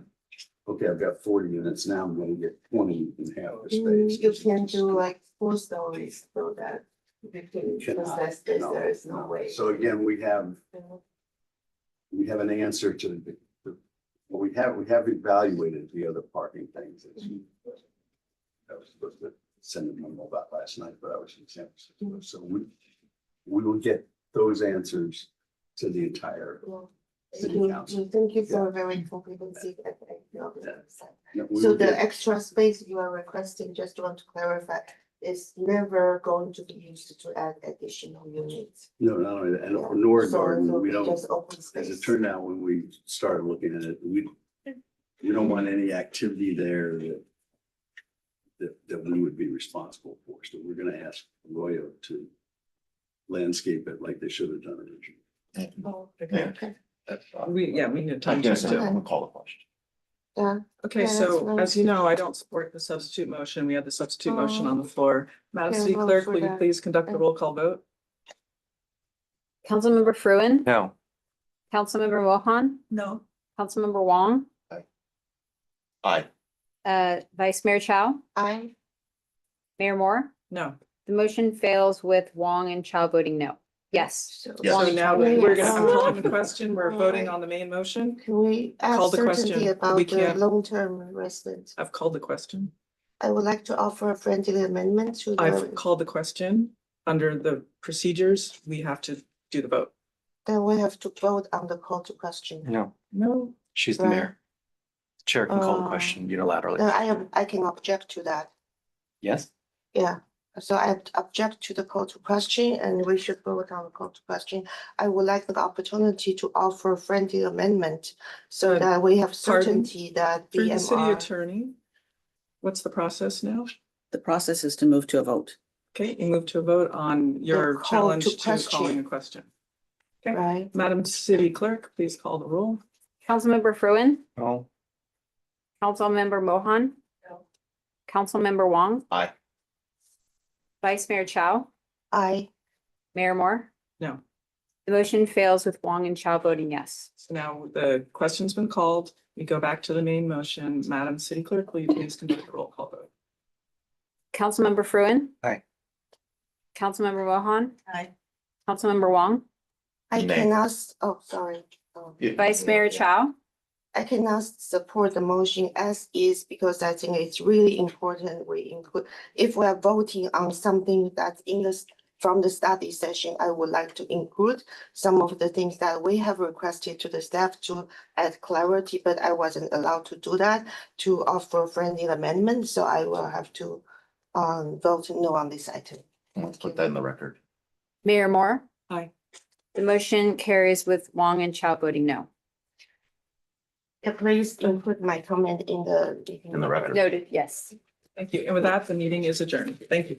okay, I've got 40 units now, I'm gonna get 20 in half the space. You can do like 4 stories so that. Because that's, there is no way. So again, we have an answer to well, we have evaluated the other parking things. I was supposed to send a memo about last night, but I was in San Francisco. So we will get those answers to the entire city council. Thank you for a very comprehensive. Yeah, we So will the get- extra space you are requesting, just want to clarify, is never going to be used to add additional units. No, not only that, and Yeah. nor So garden, it'll we be don't, just open as it space. turned out, when we started looking at it, we don't want any activity there that we would be responsible for. So we're gonna ask Royo to landscape it like they should have done originally. Oh, Yeah. okay. We need a time I'm check too. gonna call the question. Yeah, Okay, Yeah, that's so fine. as you know, I don't support the substitute motion. We have the substitute motion on the floor. Madam Okay, City vote Clerk, for will you that. please conduct the roll call vote? Councilmember Fruin, No. Councilmember Mohan, No. Councilmember Wong, Aye. Vice Mayor Chow, I, Mayor Moore. No. The motion fails with Wong and Chow voting no. Yes. so. Yes. So now Wait, we're gonna, I'm uh, calling the question. We're wait, voting wait. on the main motion. Can we Call ask the question. certainty about We the can't- long-term residents? I've called the question. I would like to offer a friendly amendment to I've the, called the question. Under the procedures, we have to do the vote. then we have to vote on the call to question. No, No. she's the Right. mayor. Chair can call the Uh, question unilaterally. No, I can object to that. Yes? Yeah, so I object to the call to question and we should vote on the call to question. I would like the opportunity to offer a friendly amendment so Uh, that we have pardon? certainty that Through the city BMR. attorney. What's the process now? The process is to move to a vote. Okay, you move to a vote on your call to challenge to question. calling a question. Okay, Right, Madam City Clerk, please call the roll. Councilmember Fruin, No. Councilmember Mohan, Councilmember Wong, Aye. Vice Mayor Chow, I, Mayor Moore. No. The motion fails with Wong and Chow voting yes. So now the question's been called. We go back to the main motion. Madam City Clerk, will you please conduct the roll call vote? Councilmember Fruin. Aye. Councilmember Mohan, Aye. Councilmember Wong, I Nay. cannot, oh, sorry. Oh, Yeah. Vice Mayor Chow, I cannot support the motion as is because I think it's really important we include, if we are voting on something that's in this, from the study session, I would like to include some of the things that we have requested to the staff to add clarity, but I wasn't allowed to do that, to offer a friendly amendment, so I will have to vote no on this item. Let's put that in the record. Mayor Moore. Aye. The motion carries with Wong and Chow voting no. Yeah, please include my comment in the. In the record. Noted, yes. Thank you. And with that, the meeting is adjourned. Thank you.